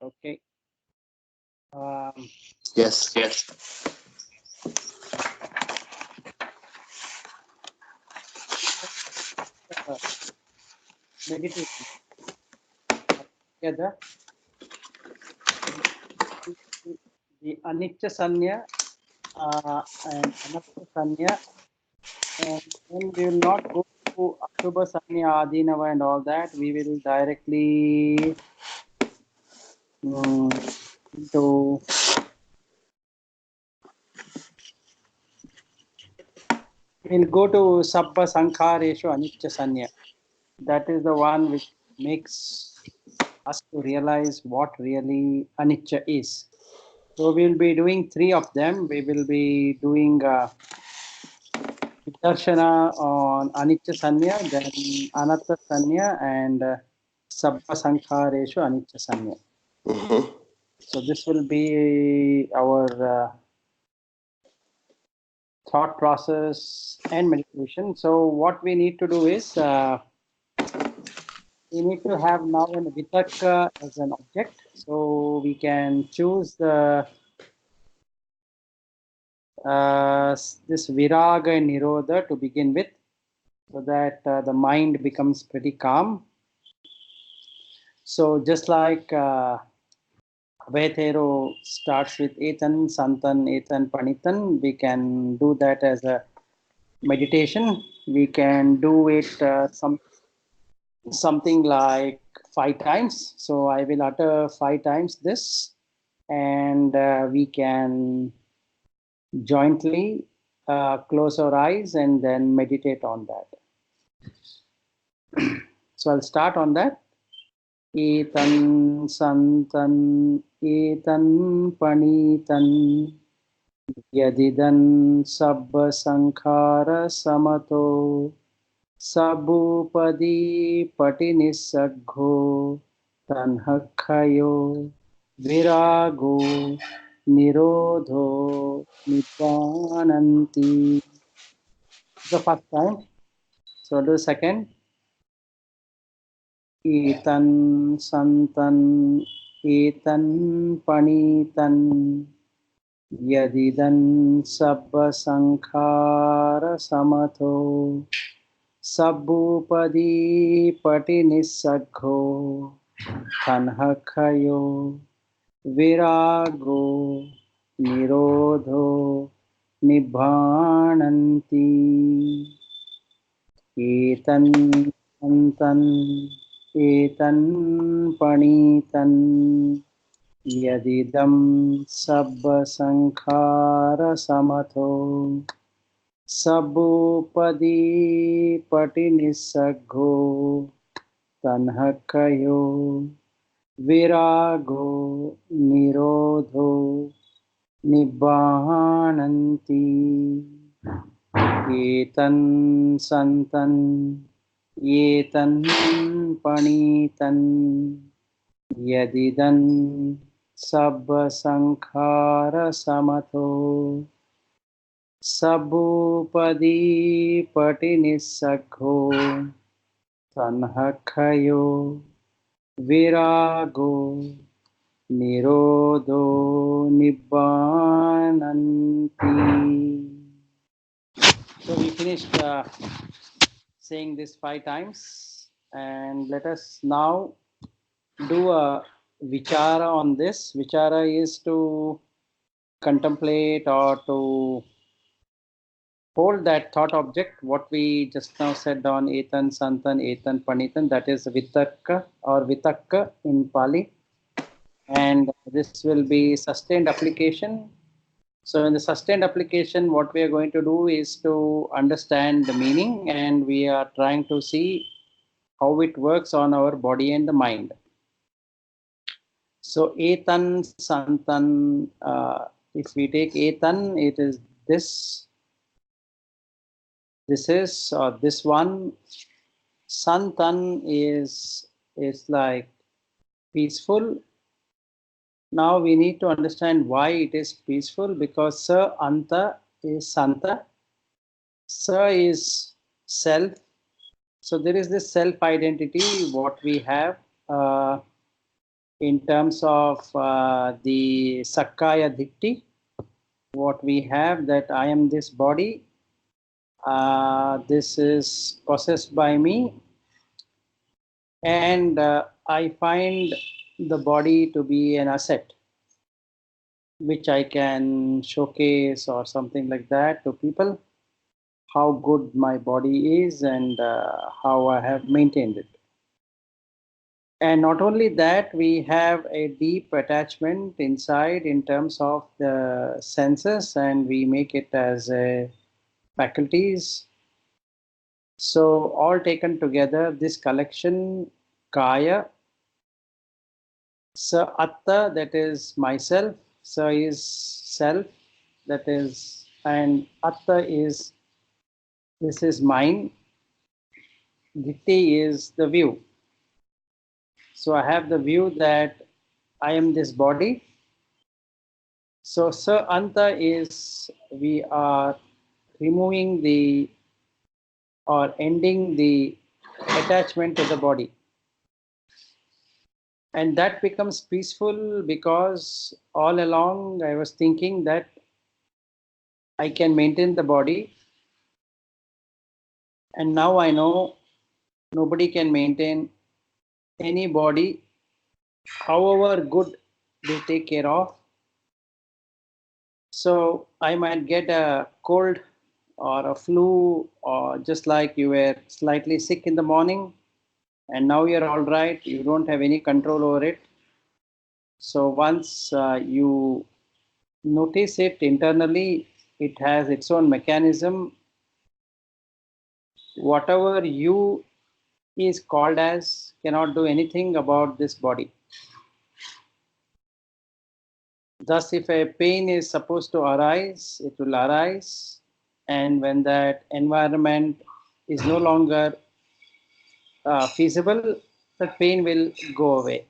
Okay. Um, Yes, yes. uh, meditation together. The Anicca Sanya and Anatta Sanya, and then we will not go to Ashubha Sanya, Adinava, and all that. We will directly into we'll go to Sabba Sankhareshu Anicca Sanya. That is the one which makes us to realize what really Anicca is. So we'll be doing three of them. We will be doing Vidarshana on Anicca Sanya, then Anatta Sanya, and Sabba Sankhareshu Anicca Sanya. Mm-hmm. So this will be our thought process and meditation. So what we need to do is we need to have now an vitakka as an object. So we can choose the this viraga and nirodha to begin with, so that the mind becomes pretty calm. So just like Abhaythero starts with Etan, Santan, Etan, Panitan, we can do that as a meditation. We can do it something like 5 times. So I will utter 5 times this, and we can jointly close our eyes and then meditate on that. So I'll start on that. Etan santan etan panitan yadidan sabba sankhara samato sabupadi patinisaggo tanhakhayo virago nirodho nibbananti. The first time. So I'll do the second. Etan santan etan panitan yadidan sabba sankhara samato sabbupadi patinisaggo tanhakhayo virago nirodho nibbhananti. Etan santan etan panitan yadidam sabba sankhara samatho sabupadi patinisaggo tanhakayo virago nirodho nibbananti. Etan santan etan panitan yadidan sabba sankhara samatho sabupadi patinisaggo tanhakhayo virago nirodho nibbananti. So we finished saying this 5 times, and let us now do a vichara on this. Vichara is to contemplate or to hold that thought object, what we just now said on Etan, Santan, Etan, Panitan, that is Vitakka or Vitakka in Pali. And this will be sustained application. So in the sustained application, what we are going to do is to understand the meaning, and we are trying to see how it works on our body and the mind. So etan santan, if we take etan, it is this, this is, or this one. Santan is like peaceful. Now we need to understand why it is peaceful, because sa anta is santa, sa is self. So there is this self identity what we have. in terms of the Sakkaya Ditti, what we have, that I am this body, this is possessed by me, and I find the body to be an asset which I can showcase or something like that to people, how good my body is and how I have maintained it. And not only that, we have a deep attachment inside in terms of the senses, and we make it as a faculties. So all taken together, this collection, Kaya, Sa Atta, that is myself, Sa is self, that is, and Atta is, this is mine, Ditti is the view. So I have the view that I am this body. So Sa Anta is, we are removing the or ending the attachment to the body. And that becomes peaceful because all along I was thinking that I can maintain the body. And now I know nobody can maintain any body, however good they take care of. So I might get a cold or a flu, or just like you were slightly sick in the morning and now you're all right, you don't have any control over it. So once you notice it internally, it has its own mechanism. Whatever you is called as cannot do anything about this body. Thus, if a pain is supposed to arise, it will arise, and when that environment is no longer feasible, the pain will go away.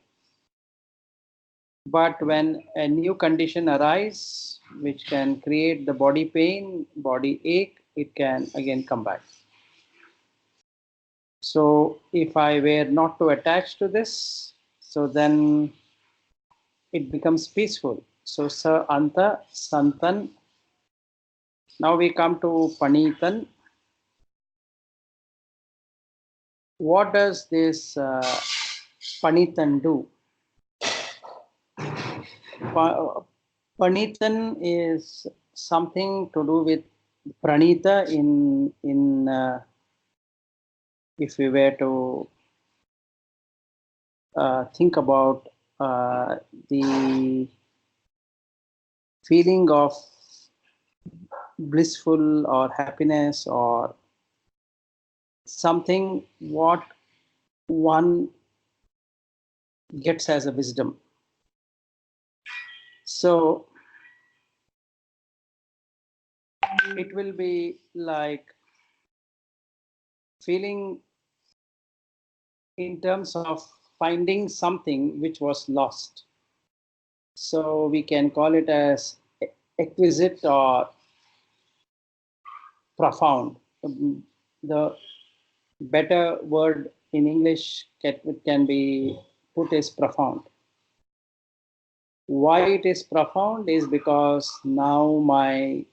But when a new condition arises, which can create the body pain, body ache, it can again come back. So if I were not to attach to this, so then it becomes peaceful. So Sa Anta Santan. Now we come to Panitan. What does this Panitan do? Panitan is something to do with Pranita in if we were to think about the feeling of blissful or happiness or something what one gets as a wisdom. So it will be like feeling in terms of finding something which was lost. So we can call it as exquisite or profound. The better word in English can be put as profound. Why it is profound is because now my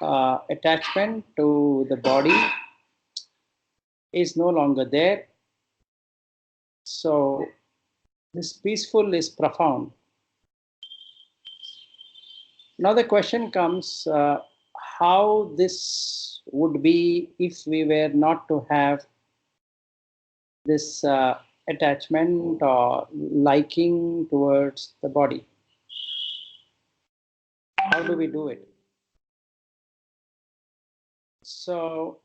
attachment to the body is no longer there. So this peaceful is profound. Now the question comes, how this would be if we were not to have this attachment or liking towards the body. How do we do it? So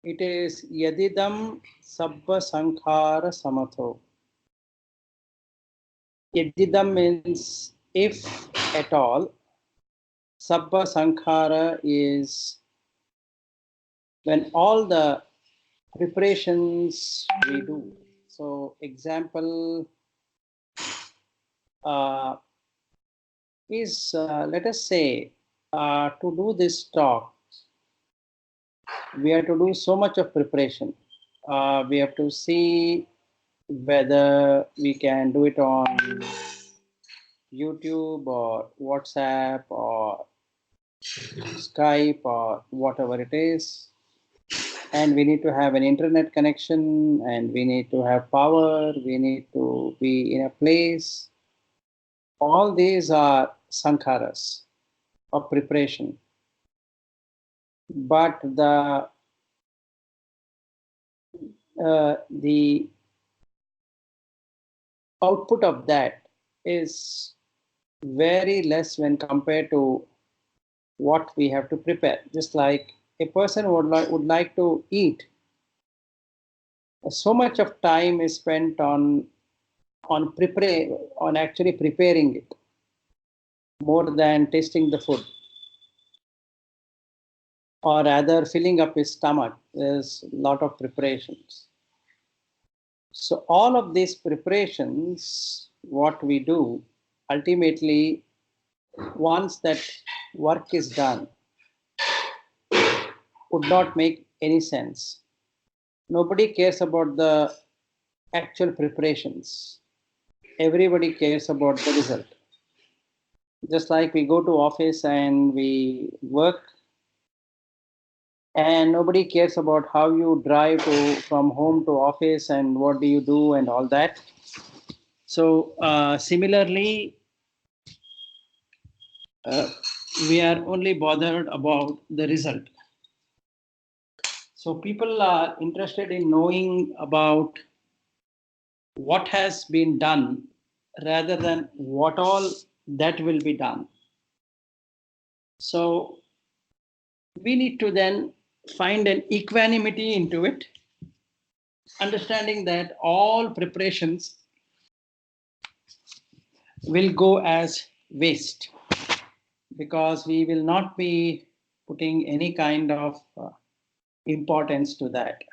it is yadidam sabba sankhara samatho. Yadidam means if at all. Sabba sankhara is when all the preparations we do. So example is let us say to do this talk, we have to do so much of preparation. We have to see whether we can do it on YouTube or WhatsApp or Skype or whatever it is. And we need to have an internet connection, and we need to have power, we need to be in a place. All these are sankharas of preparation. But the output of that is very less when compared to what we have to prepare. Just like a person would like to eat, so much of time is spent on actually preparing it more than tasting the food, or rather filling up his stomach. There's a lot of preparations. So all of these preparations, what we do, ultimately, once that work is done, would not make any sense. Nobody cares about the actual preparations. Everybody cares about the result. Just like we go to office and we work, and nobody cares about how you drive from home to office and what do you do and all that. So similarly, uh, we are only bothered about the result. So people are interested in knowing about what has been done rather than what all that will be done. So we need to then find an equanimity into it, understanding that all preparations will go as waste because we will not be putting any kind of importance to that.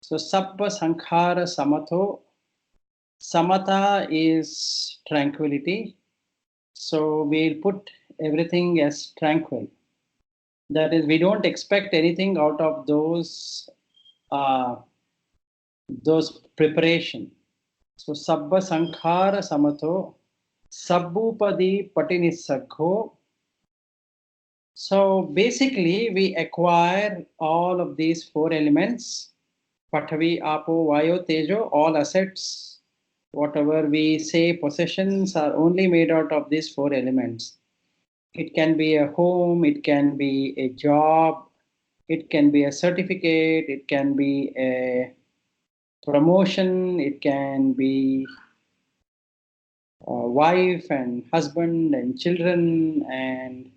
So sabba sankhara samatho. Samatha is tranquility. So we'll put everything as tranquil. That is, we don't expect anything out of those preparation. So sabba sankhara samatho, sabbupadi patinisakho. So basically, we acquire all of these four elements: Pathavi, Apo, Vayo, Tejo, all assets. Whatever we say, possessions are only made out of these four elements. It can be a home, it can be a job, it can be a certificate, it can be a promotion, it can be a wife and husband and children and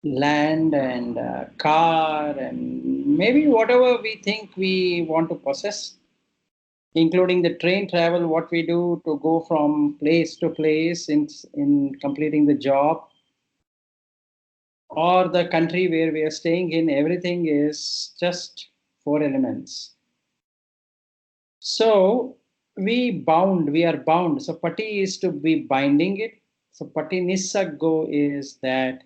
land and car and maybe whatever we think we want to possess, including the train travel, what we do to go from place to place in completing the job, or the country where we are staying in. Everything is just four elements. So we are bound. So pati is to be binding it. So pati nisaggo is that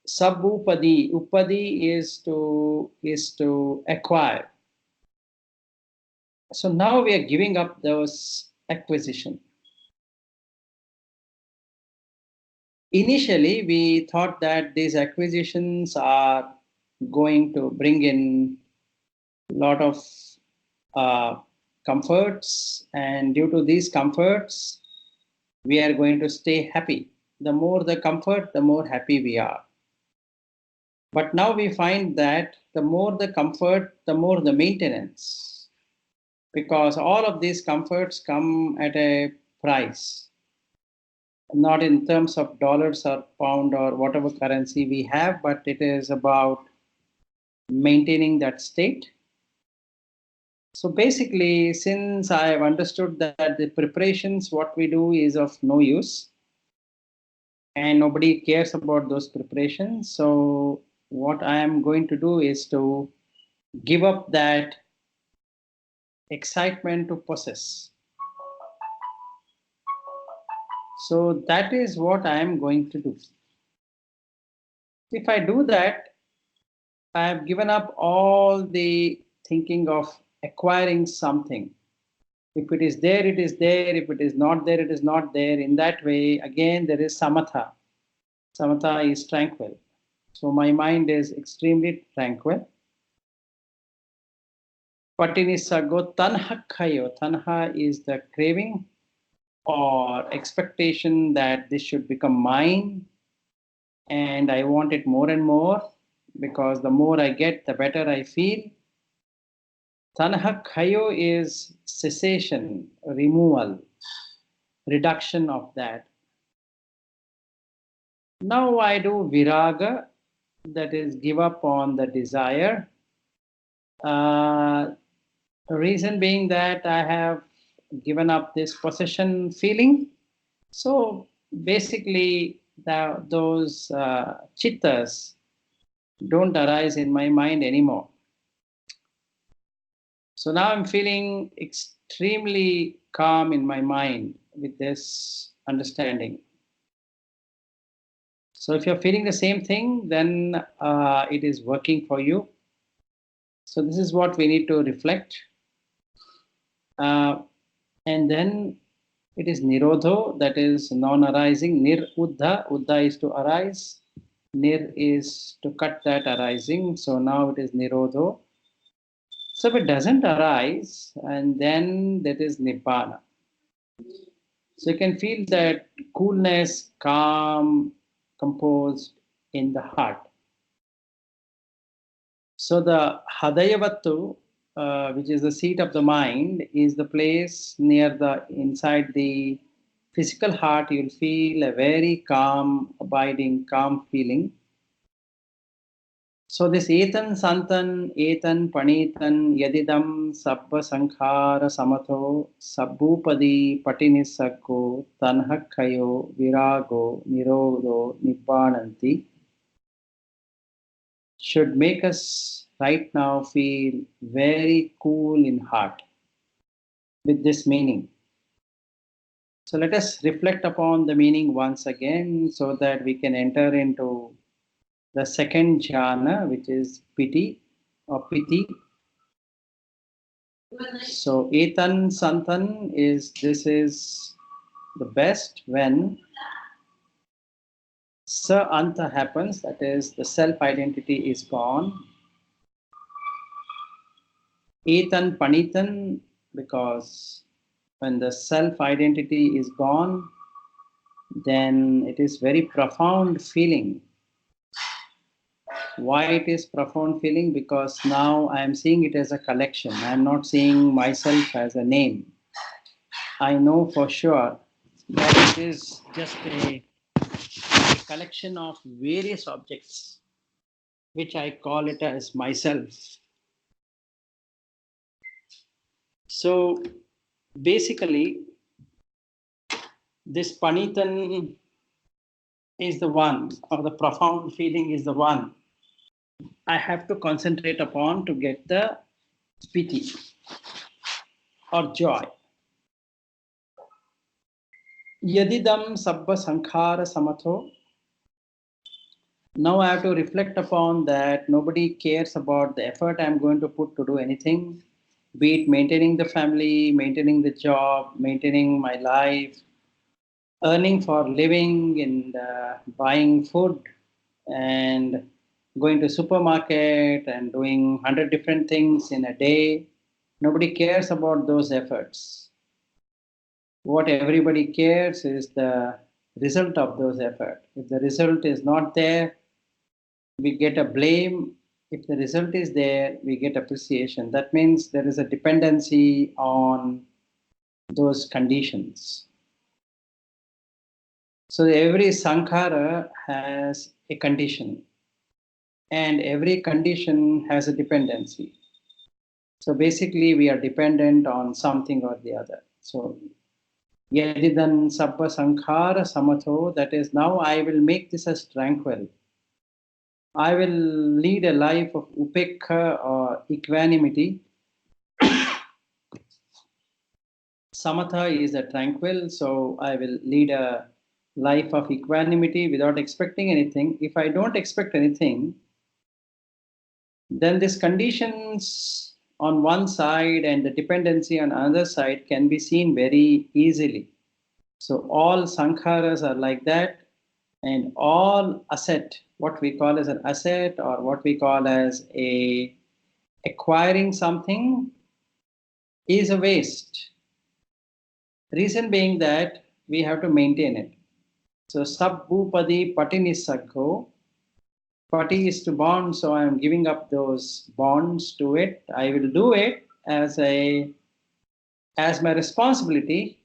sub upadi is to acquire. So now we are giving up those acquisition. Initially, we thought that these acquisitions are going to bring in a lot of uh, comforts, and due to these comforts, we are going to stay happy. The more the comfort, the more happy we are. But now we find that the more the comfort, the more the maintenance, because all of these comforts come at a price, not in terms of dollars or pound or whatever currency we have, but it is about maintaining that state. So basically, since I have understood that the preparations, what we do is of no use, and nobody cares about those preparations. So what I am going to do is to give up that excitement to possess. So that is what I am going to do. If I do that, I have given up all the thinking of acquiring something. If it is there, it is there. If it is not there, it is not there. In that way, again, there is samatha. Samatha is tranquil. So my mind is extremely tranquil. Patinisago tanha khayo. Tanha is the craving or expectation that this should become mine, and I want it more and more because the more I get, the better I feel. Tanha khayo is cessation, removal, reduction of that. Now I do viraga, that is give up on the desire. Reason being that I have given up this possession feeling. So basically, those chittas don't arise in my mind anymore. So now I'm feeling extremely calm in my mind with this understanding. So if you're feeling the same thing, then it is working for you. So this is what we need to reflect. And then it is nirodho, that is non-arising. Nir uddha, uddha is to arise. Nir is to cut that arising. So now it is nirodho. So if it doesn't arise, and then that is nibbana. So you can feel that coolness, calm, composed in the heart. So the Hadayavattu, which is the seat of the mind, is the place near the inside the physical heart. You'll feel a very calm, abiding, calm feeling. So this etan santan, etan panitan, yadidam sabba sankhara samatho, sabbupadi patinisakko, tanhakkayo, virago, nirodho, nibbananti, should make us right now feel very cool in heart with this meaning. So let us reflect upon the meaning once again so that we can enter into the second jhana, which is piti or piti. So etan santan is, this is the best when sa anta happens, that is the self identity is gone. Etan panitan, because when the self identity is gone, then it is very profound feeling. Why it is profound feeling? Because now I am seeing it as a collection. I am not seeing myself as a name. I know for sure that it is just a collection of various objects, which I call it as myself. So basically, this panitan is the one, or the profound feeling is the one I have to concentrate upon to get the piti or joy. Yadidam sabba sankhara samatho. Now I have to reflect upon that nobody cares about the effort I'm going to put to do anything, be it maintaining the family, maintaining the job, maintaining my life, earning for living, and buying food, and going to supermarket and doing 100 different things in a day. Nobody cares about those efforts. What everybody cares is the result of those efforts. If the result is not there, we get a blame. If the result is there, we get appreciation. That means there is a dependency on those conditions. So every sankhara has a condition, and every condition has a dependency. So basically, we are dependent on something or the other. So yadidan sabba sankhara samatho, that is, now I will make this as tranquil. I will lead a life of upekha or equanimity. Samatha is a tranquil, so I will lead a life of equanimity without expecting anything. If I don't expect anything, then these conditions on one side and the dependency on another side can be seen very easily. So all sankharas are like that, and all asset, what we call as an asset or what we call as a acquiring something, is a waste. Reason being that we have to maintain it. So sabbhupadi patinisakho, pati is to bond, so I am giving up those bonds to it. I will do it as my responsibility,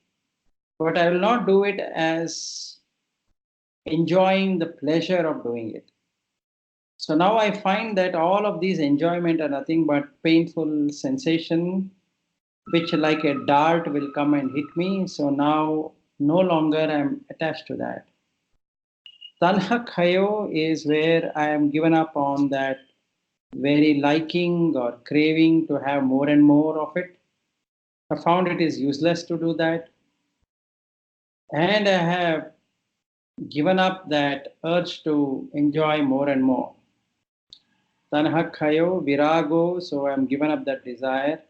but I will not do it as enjoying the pleasure of doing it. So now I find that all of these enjoyment are nothing but painful sensation, which like a dart will come and hit me. So now no longer I'm attached to that. Tanha khayo is where I am given up on that very liking or craving to have more and more of it. I found it is useless to do that. And I have given up that urge to enjoy more and more. Tanha khayo, virago, so I am given up that desire.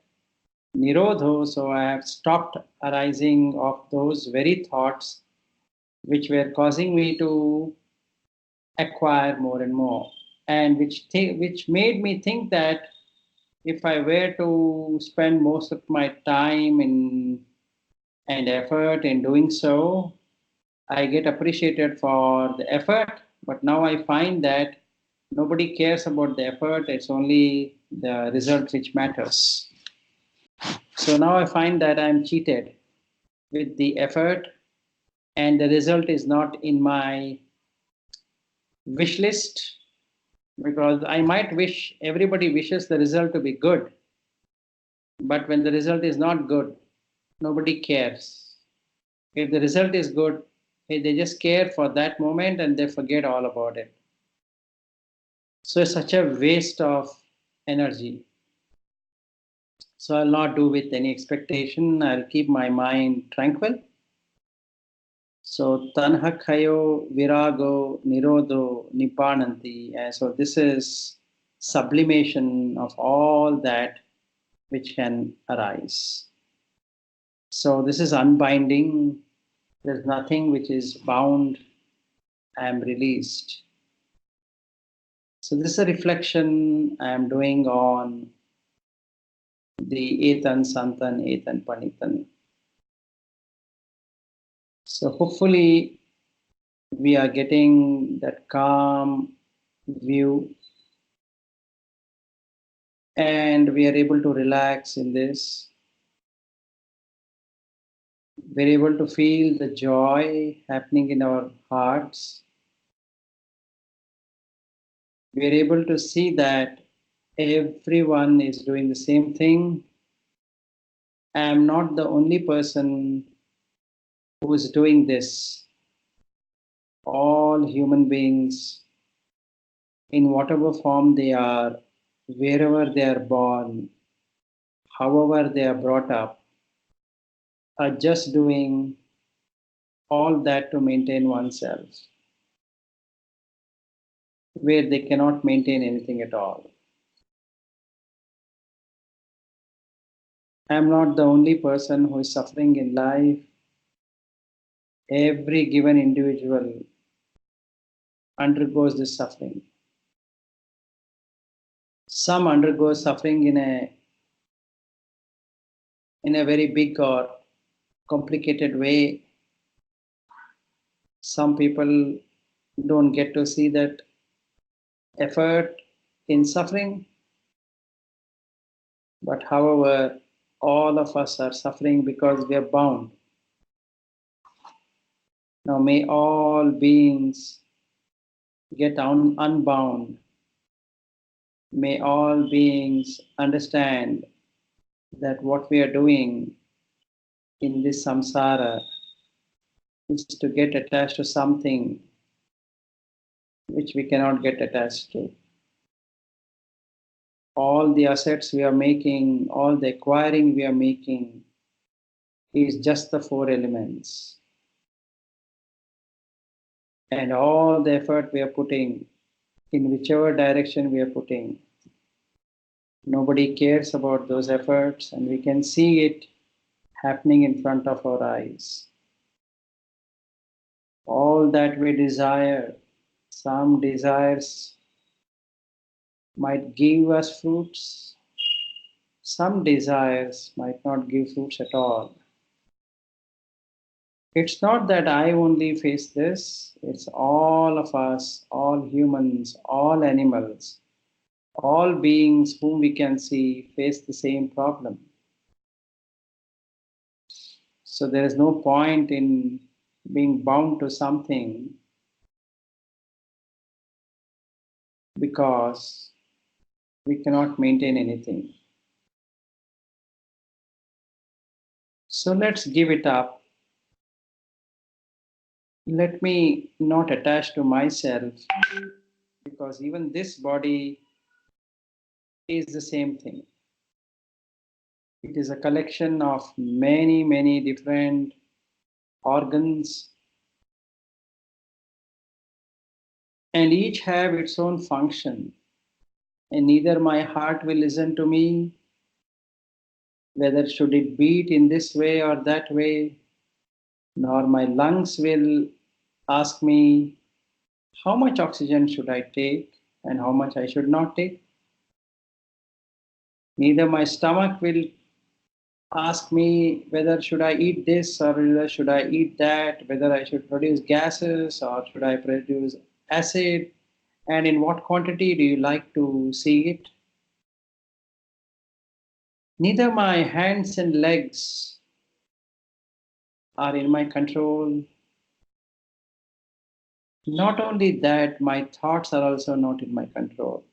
Nirodho, so I have stopped arising of those very thoughts which were causing me to acquire more and more, and which made me think that if I were to spend most of my time in and effort in doing so, I get appreciated for the effort. But now I find that nobody cares about the effort, it's only the result which matters. So now I find that I'm cheated with the effort, and the result is not in my wish list, because I might wish, everybody wishes the result to be good, but when the result is not good, nobody cares. If the result is good, they just care for that moment and they forget all about it. So it's such a waste of energy. So I'll not do with any expectation. I'll keep my mind tranquil. So tanhakhayo, virago, nirodho, nipananti. So this is sublimation of all that which can arise. So this is unbinding. There's nothing which is bound. I am released. So this is a reflection I am doing on the Etan Santan, Etan Panitan. So hopefully we are getting that calm view and we are able to relax in this. We're able to feel the joy happening in our hearts. We're able to see that everyone is doing the same thing. I am not the only person who is doing this. All human beings, in whatever form they are, wherever they are born, however they are brought up, are just doing all that to maintain oneself, where they cannot maintain anything at all. I am not the only person who is suffering in life. Every given individual undergoes this suffering. Some undergo suffering in a very big or complicated way. Some people don't get to see that effort in suffering, but however, all of us are suffering because we are bound. Now may all beings get unbound. May all beings understand that what we are doing in this samsara is to get attached to something which we cannot get attached to. All the assets we are making, all the acquiring we are making is just the four elements. And all the effort we are putting, in whichever direction we are putting, Nobody cares about those efforts, and we can see it happening in front of our eyes. All that we desire, some desires might give us fruits, some desires might not give fruits at all. It's not that I only face this, it's all of us, all humans, all animals, all beings whom we can see face the same problem. So there is no point in being bound to something because we cannot maintain anything. So let's give it up. Let me not attach to myself because even this body is the same thing. It is a collection of many, many different organs, and each have its own function. And neither my heart will listen to me, whether should it beat in this way or that way, nor my lungs will ask me how much oxygen should I take and how much I should not take. Neither my stomach will ask me whether should I eat this or whether should I eat that, whether I should produce gases or should I produce acid, and in what quantity do you like to see it. Neither my hands and legs are in my control. Not only that, my thoughts are also not in my control.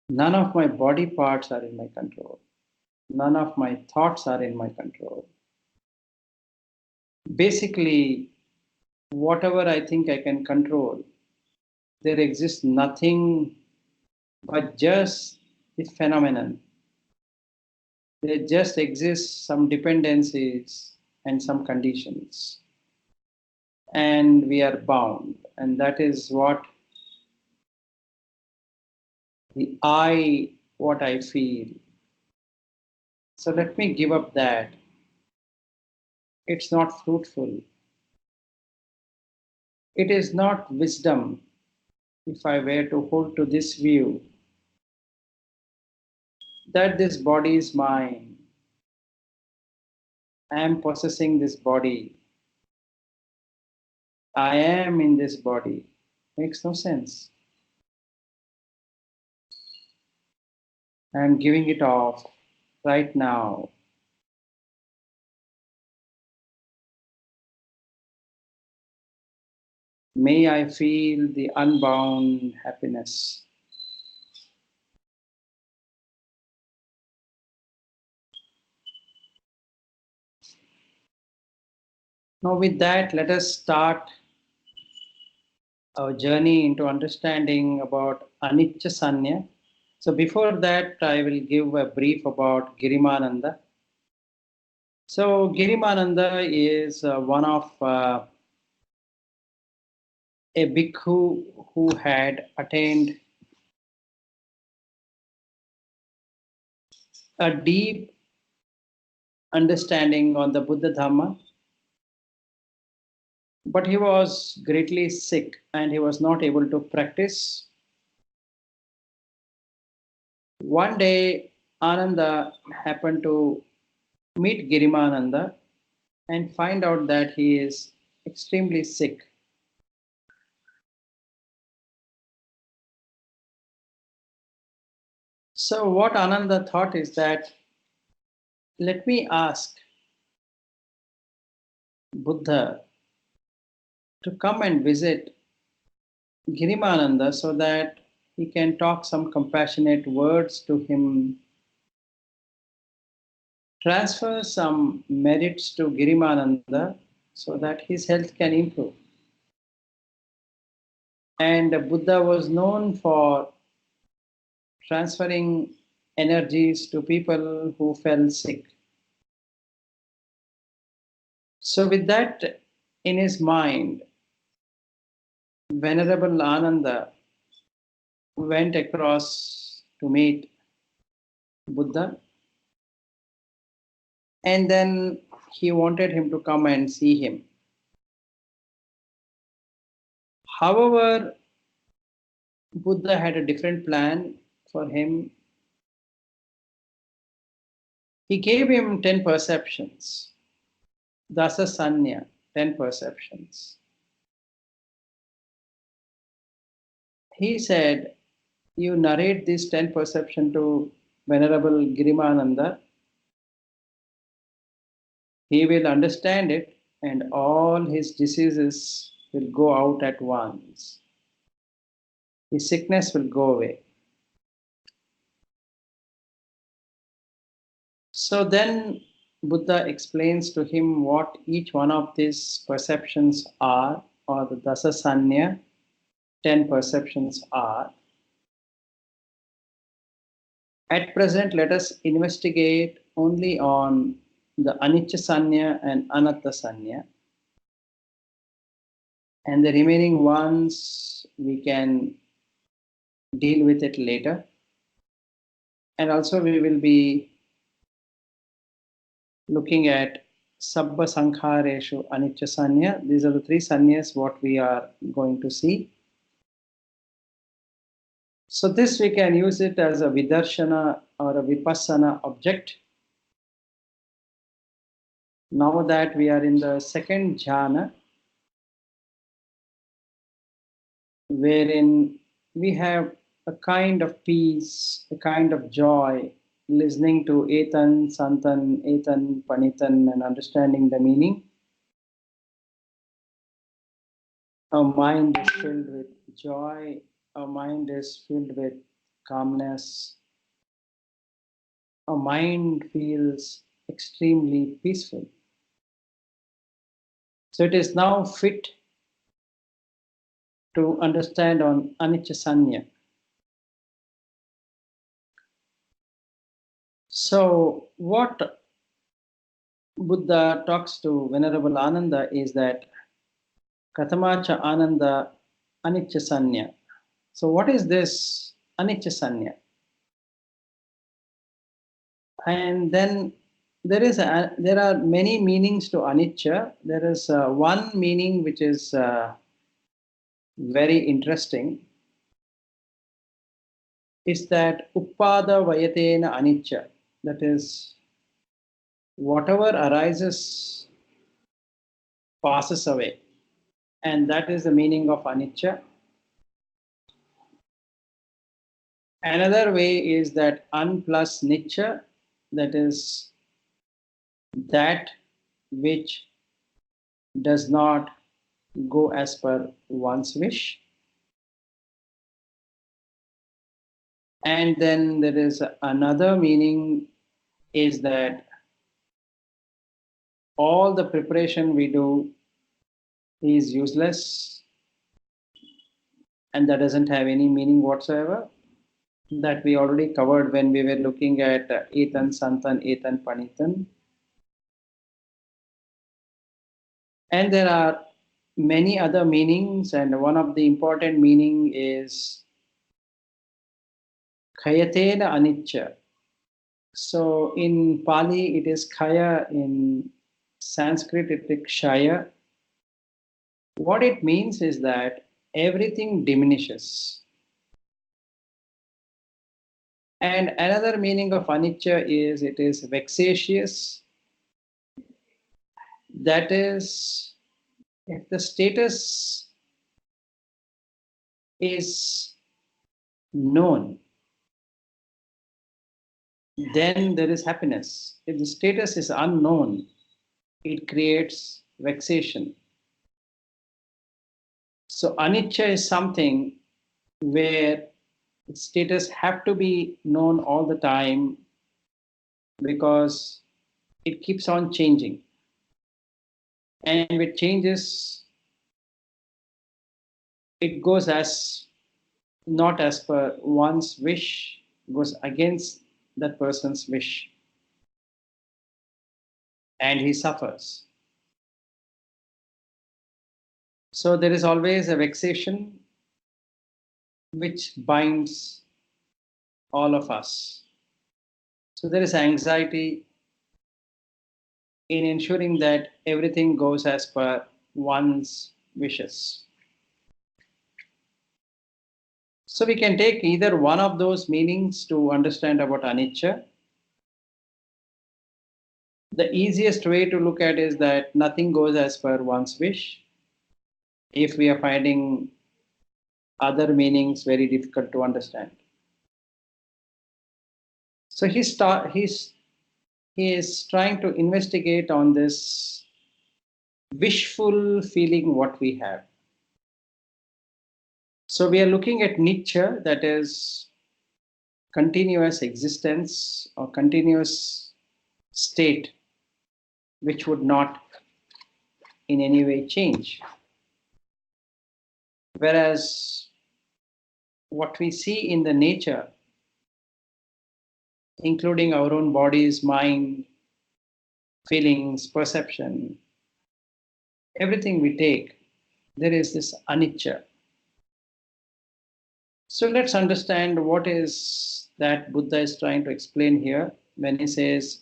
None of my body parts are in my control. None of my thoughts are in my control. Basically, whatever I think I can control, there exists nothing but just the phenomenon. There just exist some dependencies and some conditions. And we are bound. And that is what what I feel. So let me give up that. It's not fruitful. It is not wisdom if I were to hold to this view that this body is mine. I am possessing this body. I am in this body. Makes no sense. I am giving it off right now. May I feel the unbound happiness. Now, with that, let us start our journey into understanding about Anicca Sanya. So, before that, I will give a brief about Girimananda. So, Girimananda is one of a bhikkhu who had attained a deep understanding on the Buddha Dhamma, but he was greatly sick and he was not able to practice. One day, Ananda happened to meet Girimananda and find out that he is extremely sick. So, what Ananda thought is that let me ask Buddha to come and visit Girimananda so that he can talk some compassionate words to him, transfer some merits to Girimananda so that his health can improve. And Buddha was known for transferring energies to people who fell sick. So, with that in his mind, Venerable Ananda went across to meet Buddha. And then he wanted him to come and see him. However, Buddha had a different plan for him. He gave him 10 perceptions, dasana, 10 perceptions. He said, you narrate this 10 perception to Venerable Girimananda, he will understand it and all his diseases will go out at once. His sickness will go away. So then Buddha explains to him what each one of these perceptions are, or the dasasanya, 10 perceptions are. At present, let us investigate only on the anicca sanya and anatta sanya. And the remaining ones we can deal with it later. And also we will be looking at Sabba Sankhareshu Anicca Sanya. These are the three sanyas what we are going to see. So this we can use it as a Vidarshana or a Vipassana object. Now that we are in the second jhana, wherein we have a kind of peace, a kind of joy, listening to Etan, Santan, Etan, Panitan, and understanding the meaning. Our mind is filled with joy, our mind is filled with calmness, our mind feels extremely peaceful. So it is now fit to understand on anicca sanya. So what Buddha talks to Venerable Ananda is that Katamacha Ananda Anicca Sanya. So what is this Anicca Sanya? And then there are many meanings to Anicca. There is one meaning which is very interesting. Is that Uppada Vayatena Anicca. That is, whatever arises passes away. And that is the meaning of Anicca. Another way is that An plus Nicca, that is that which does not go as per one's wish. And then there is another meaning is that all the preparation we do is useless and that doesn't have any meaning whatsoever. That we already covered when we were looking at Etan, Santan, Etan, Panitan. And there are many other meanings, and one of the important meaning is Khayatena Anicca. So in Pali it is Khaya, in Sanskrit it is Kshaya. What it means is that everything diminishes. And another meaning of anicca is it is vexatious. That is, if the status is known, then there is happiness. If the status is unknown, it creates vexation. So anicca is something where status have to be known all the time because it keeps on changing. And with changes, it goes as not as per one's wish, goes against that person's wish. And he suffers. So there is always a vexation which binds all of us. So there is anxiety in ensuring that everything goes as per one's wishes. So we can take either one of those meanings to understand about anicca. The easiest way to look at is that nothing goes as per one's wish. If we are finding other meanings very difficult to understand. So he is trying to investigate on this wishful feeling what we have. So we are looking at nature, that is continuous existence or continuous state which would not in any way change. Whereas what we see in the nature, including our own bodies, mind, feelings, perception, everything we take, there is this anicca. So let's understand what is that Buddha is trying to explain here when he says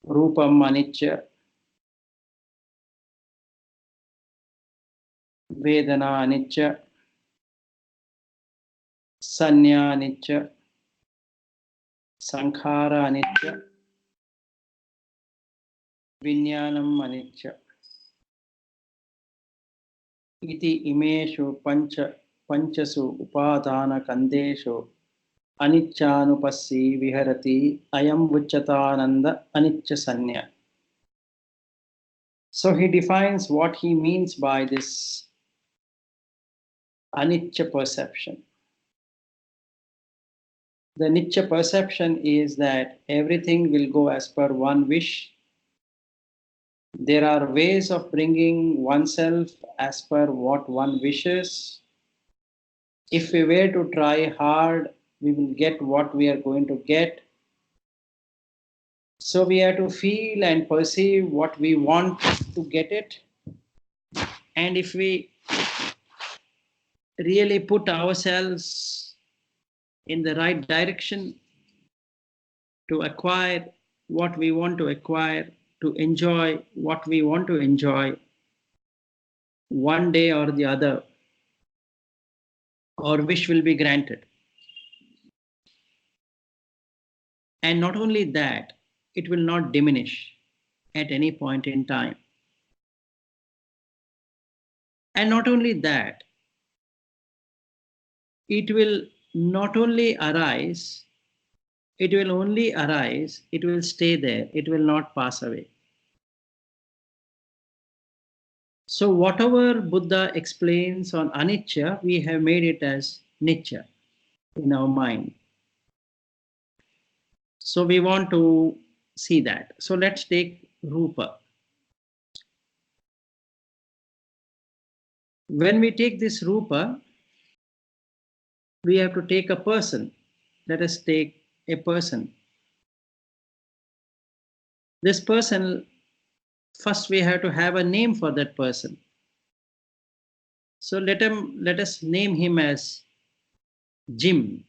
rupam anicca, vedana anicca, sanya anicca, sankhara anicca, vinyanam anicca. Iti imeshu panchasu upadana kandeshu aniccanupassi viharati ayam vucchatananda anicca sanya. So he defines what he means by this anicca perception. The anicca perception is that everything will go as per one wish. There are ways of bringing oneself as per what one wishes. If we were to try hard, we will get what we are going to get. So we have to feel and perceive what we want to get it. And if we really put ourselves in the right direction to acquire what we want to acquire, to enjoy what we want to enjoy, one day or the other, our wish will be granted. And not only that, it will not diminish at any point in time. And not only that, it will not only arise, it will only arise, it will stay there, it will not pass away. So whatever Buddha explains on anicca, we have made it as nicca in our mind. So we want to see that. So let's take rupa. When we take this rupa, we have to take a person. Let us take a person. This person, first we have to have a name for that person. So let us name him as Jim.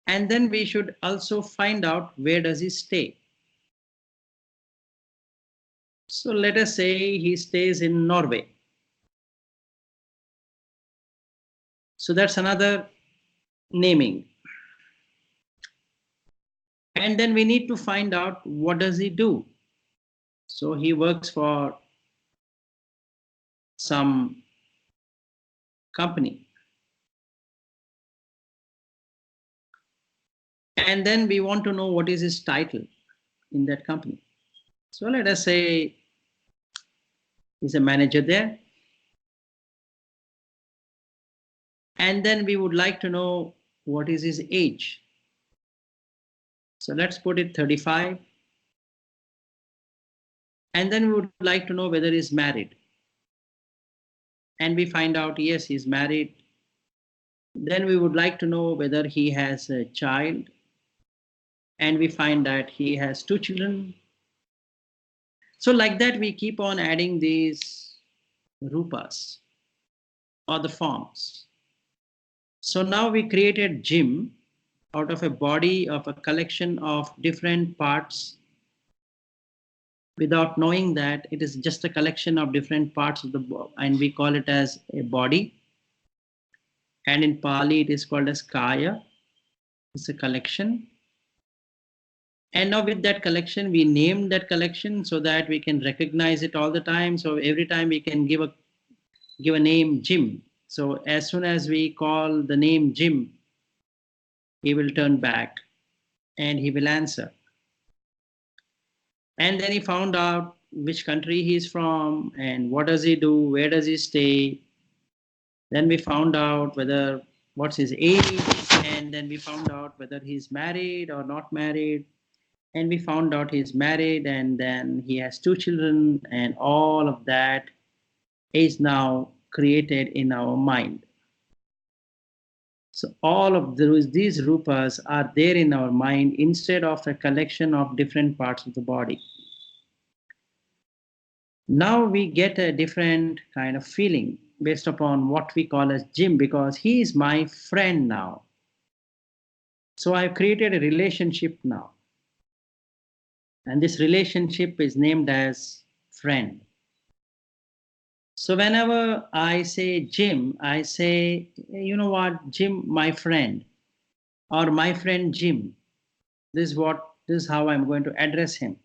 And then we should also find out where does he stay. So let us say he stays in Norway. So that's another naming. And then we need to find out what does he do. So he works for some company. And then we want to know what is his title in that company. So let us say he's a manager there. And then we would like to know what is his age. So let's put it 35. And then we would like to know whether he's married. And we find out, yes, he's married. Then we would like to know whether he has a child. And we find that he has 2 children. So like that, we keep on adding these rupas or the forms. So now we created gym out of a body of a collection of different parts without knowing that it is just a collection of different parts of the body, and we call it as a body. And in Pali it is called as kaya. It's a collection. And now with that collection, we named that collection so that we can recognize it all the time. So every time we can give a name Jim. So as soon as we call the name Jim, he will turn back and he will answer. And then he found out which country he's from and what does he do, where does he stay. Then we found out what's his age, and then we found out whether he's married or not married. And we found out he's married, and then he has 2 children, and all of that is now created in our mind. So all of these rupas are there in our mind instead of a collection of different parts of the body. Now we get a different kind of feeling based upon what we call as Jim, because he is my friend now. So I've created a relationship now. And this relationship is named as friend. So whenever I say Jim, I say, you know what, Jim, my friend, or my friend Jim. This is how I'm going to address him.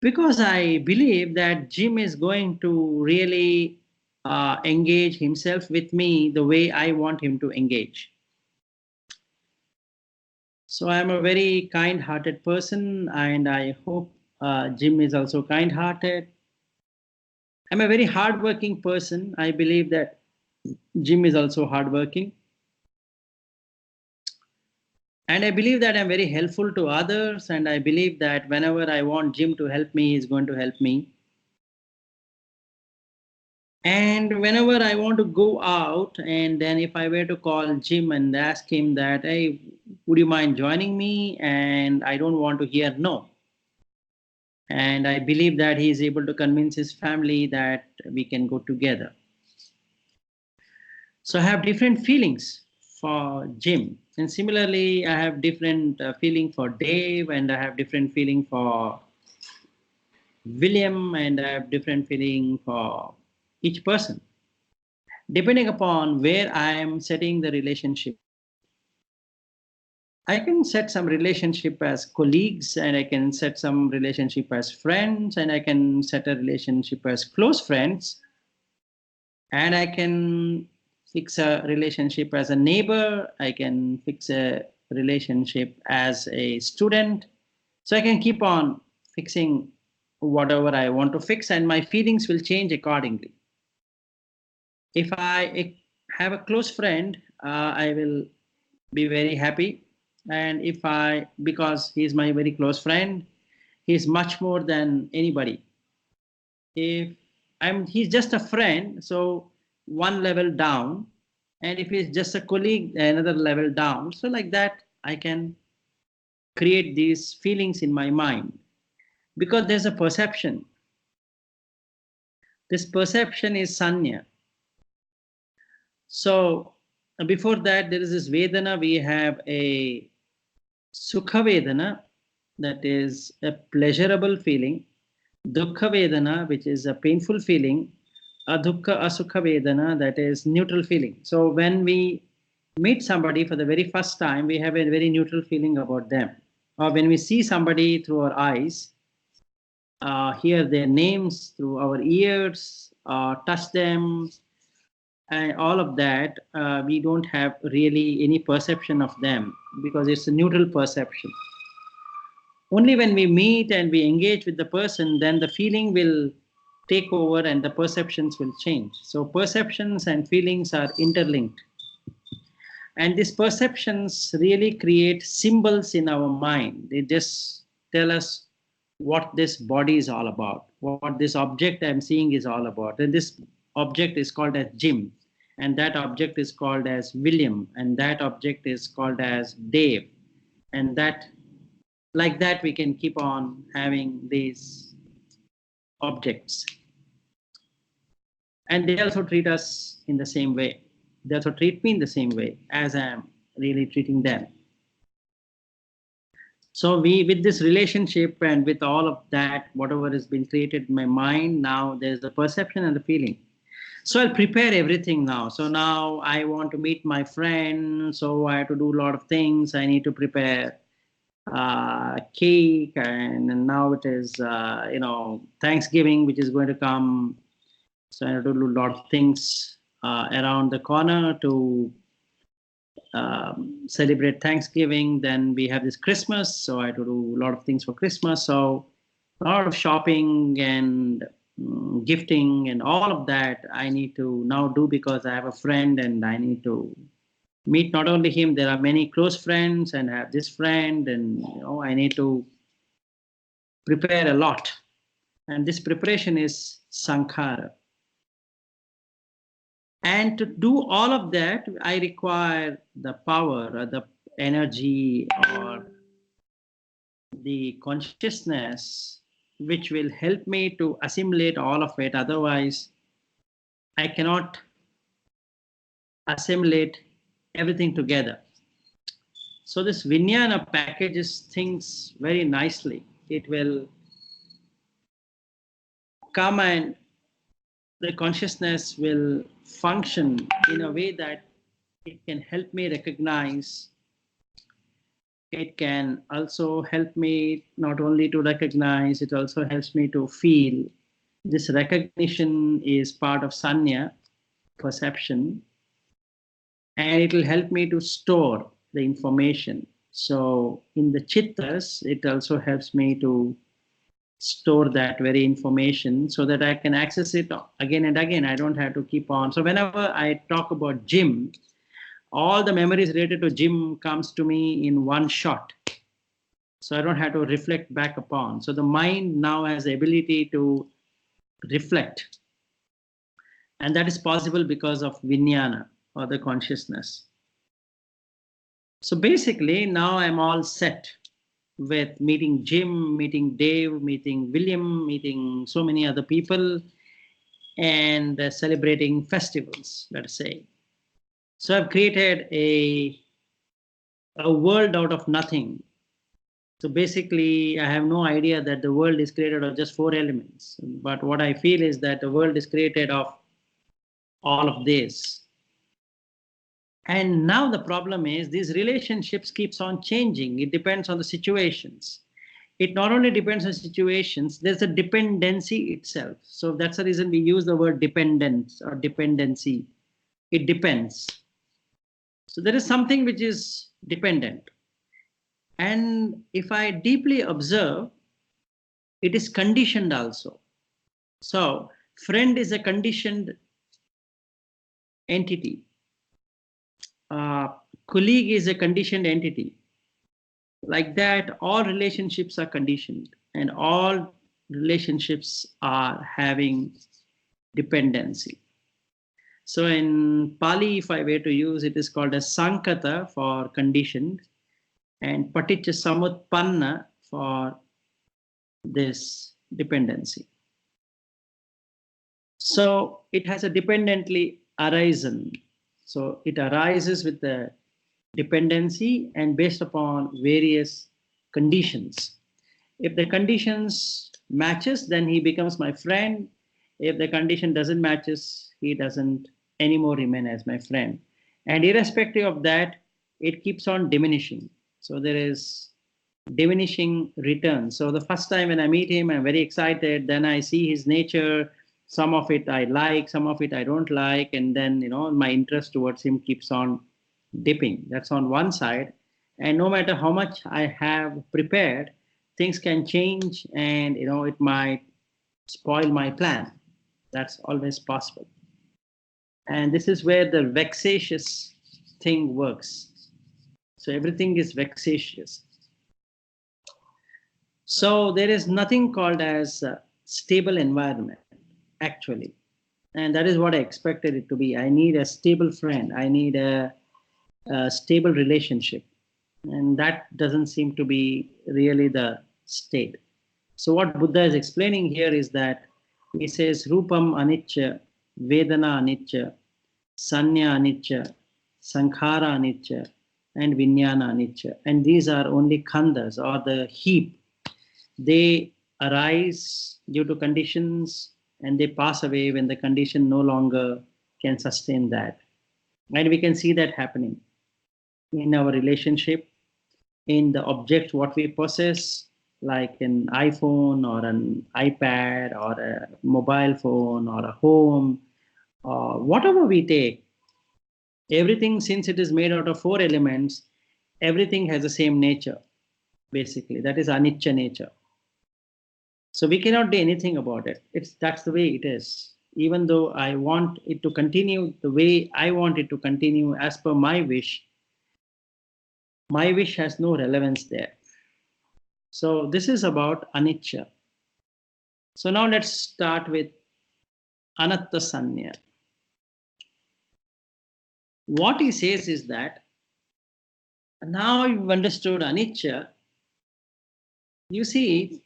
Because I believe that Jim is going to really engage himself with me the way I want him to engage. So I'm a very kind-hearted person, and I hope Jim is also kind-hearted. I'm a very hardworking person. I believe that Jim is also hardworking. And I believe that I'm very helpful to others, and I believe that whenever I want Jim to help me, he's going to help me. And whenever I want to go out, and then if I were to call Jim and ask him that, hey, would you mind joining me? And I don't want to hear no. And I believe that he is able to convince his family that we can go together. So I have different feelings for Jim. And similarly, I have different feeling for Dave, and I have different feeling for William, and I have different feeling for each person, depending upon where I am setting the relationship. I can set some relationship as colleagues, and I can set some relationship as friends, and I can set a relationship as close friends, and I can fix a relationship as a neighbor. I can fix a relationship as a student. So I can keep on fixing whatever I want to fix, and my feelings will change accordingly. If I have a close friend, I will be very happy. And because he's my very close friend, he's much more than anybody. If he's just a friend, so one level down. And if he's just a colleague, another level down. So like that, I can create these feelings in my mind because there's a perception. This perception is sanya. So before that, there is this Vedana. We have a Sukha Vedana, that is a pleasurable feeling. Dukkha Vedana, which is a painful feeling. Adukha Asukha Vedana, that is neutral feeling. So when we meet somebody for the very first time, we have a very neutral feeling about them. Or when we see somebody through our eyes, hear their names through our ears, touch them, and all of that, we don't have really any perception of them because it's a neutral perception. Only when we meet and we engage with the person, then the feeling will take over and the perceptions will change. So perceptions and feelings are interlinked. And these perceptions really create symbols in our mind. They just tell us what this body is all about, what this object I'm seeing is all about. And this object is called as Jim, and that object is called as William, and that object is called as Dave. And that, like that, we can keep on having these objects. And they also treat us in the same way. they also treat me in the same way as I am really treating them. So with this relationship and with all of that, whatever has been created in my mind, now there's the perception and the feeling. So I'll prepare everything now. So now I want to meet my friend, so I have to do a lot of things. I need to prepare cake, and now it is Thanksgiving, which is going to come. So I have to do a lot of things around the corner to celebrate Thanksgiving. Then we have this Christmas, so I have to do a lot of things for Christmas. So a lot of shopping and gifting and all of that I need to now do, because I have a friend and I need to meet not only him. There are many close friends and I have this friend, and I need to prepare a lot. And this preparation is sankhara. And to do all of that, I require the power or the energy or the consciousness which will help me to assimilate all of it. Otherwise, I cannot assimilate everything together. So this Vijnana packages things very nicely. It will come and the consciousness will function in a way that it can help me recognize. It can also help me not only to recognize, it also helps me to feel. This recognition is part of sanya, perception, and it will help me to store the information. So in the chittas, it also helps me to store that very information so that I can access it again and again. I don't have to keep on. So whenever I talk about gym, all the memories related to gym comes to me in one shot. So I don't have to reflect back upon. So the mind now has the ability to reflect. And that is possible because of Vijnana, or the consciousness. So basically, now I'm all set with meeting Jim, meeting Dave, meeting William, meeting so many other people, and celebrating festivals, let's say. So I've created a world out of nothing. So basically, I have no idea that the world is created of just 4 elements. But what I feel is that the world is created of all of this. And now the problem is these relationships keeps on changing. It depends on the situations. It not only depends on situations, there's a dependency itself. So that's the reason we use the word dependence or dependency. It depends. So there is something which is dependent. And if I deeply observe, it is conditioned also. So friend is a conditioned entity. Colleague is a conditioned entity. Like that, all relationships are conditioned, and all relationships are having dependency. So in Pali, if I were to use, it is called as Sankata for conditioned, and Paticca Samutpanna for this dependency. So it has a dependently arisen. So it arises with the dependency and based upon various conditions. If the conditions matches, then he becomes my friend. If the condition doesn't matches, he doesn't anymore remain as my friend. And irrespective of that, it keeps on diminishing. So there is diminishing return. So the first time when I meet him, I'm very excited. Then I see his nature. Some of it I like, some of it I don't like. And then, my interest towards him keeps on dipping. That's on one side. And no matter how much I have prepared, things can change and, it might spoil my plan. That's always possible. And this is where the vexatious thing works. So everything is vexatious. So there is nothing called as a stable environment, actually. And that is what I expected it to be. I need a stable friend. I need a stable relationship. And that doesn't seem to be really the state. So what Buddha is explaining here is that he says, Rupam anicca, Vedana anicca, Sanya anicca, Sankhara anicca, and Vijnana anicca. And these are only khandas or the heap. They arise due to conditions and they pass away when the condition no longer can sustain that. And we can see that happening in our relationship, in the objects what we possess, like an iPhone or an iPad or a mobile phone or a home, or whatever we take, everything, since it is made out of four elements, everything has the same nature, basically. That is anicca nature. So we cannot do anything about it. That's the way it is. Even though I want it to continue the way I want it to continue as per my wish has no relevance there. So this is about anicca. So now let's start with anatta sanya. What he says is that now you've understood anicca, you see,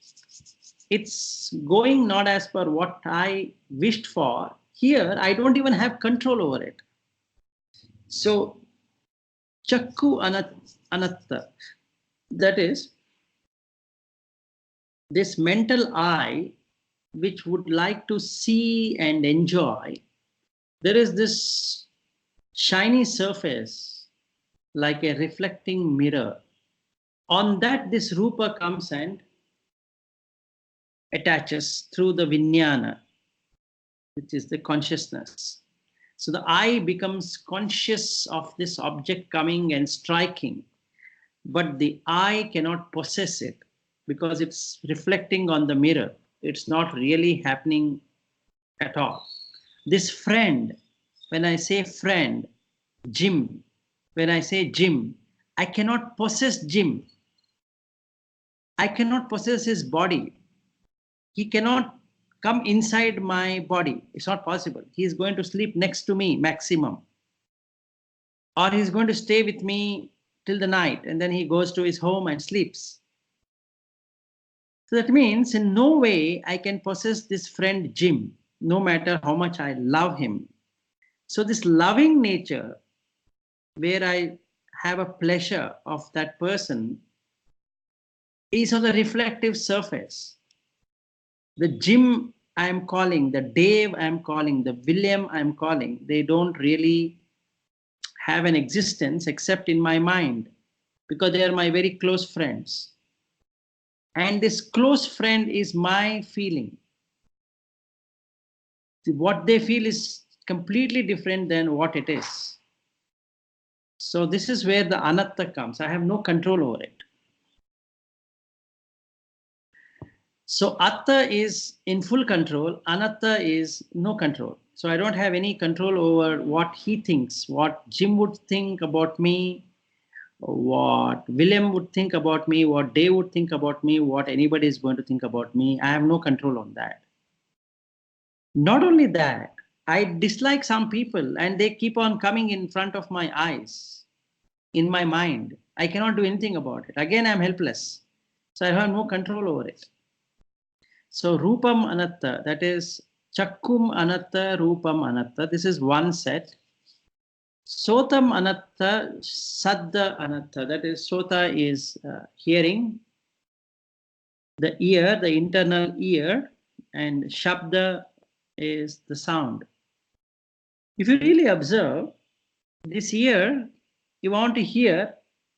it's going not as per what I wished for. Here, I don't even have control over it. So, chakku anatta, that is, this mental eye, which would like to see and enjoy, there is this shiny surface like a reflecting mirror. On that, this rupa comes and attaches through the vijnana, which is the consciousness. So the eye becomes conscious of this object coming and striking, but the eye cannot possess it because it's reflecting on the mirror. It's not really happening at all. This friend, when I say friend, Jim, when I say Jim, I cannot possess Jim. I cannot possess his body. He cannot come inside my body. It's not possible. He is going to sleep next to me maximum. Or he's going to stay with me till the night and then he goes to his home and sleeps. So that means in no way I can possess this friend Jim, no matter how much I love him. So this loving nature, where I have a pleasure of that person, is on the reflective surface. The Jim I am calling, the Dave I am calling, the William I am calling, they don't really have an existence except in my mind because they are my very close friends. And this close friend is my feeling. What they feel is completely different than what it is. So this is where the anatta comes. I have no control over it. So atta is in full control, anatta is no control. So I don't have any control over what he thinks, what Jim would think about me, what William would think about me, what Dave would think about me, what anybody is going to think about me. I have no control on that. Not only that, I dislike some people and they keep on coming in front of my eyes, in my mind. I cannot do anything about it. Again, I'm helpless. So I have no control over it. So Rupam Anatta, that is Chakkum Anatta, Rupam Anatta. This is one set. Sotam Anatta, Saddha Anatta. That is, Sota is hearing, the ear, the internal ear, and Shabda is the sound. If you really observe, this ear, you want to hear,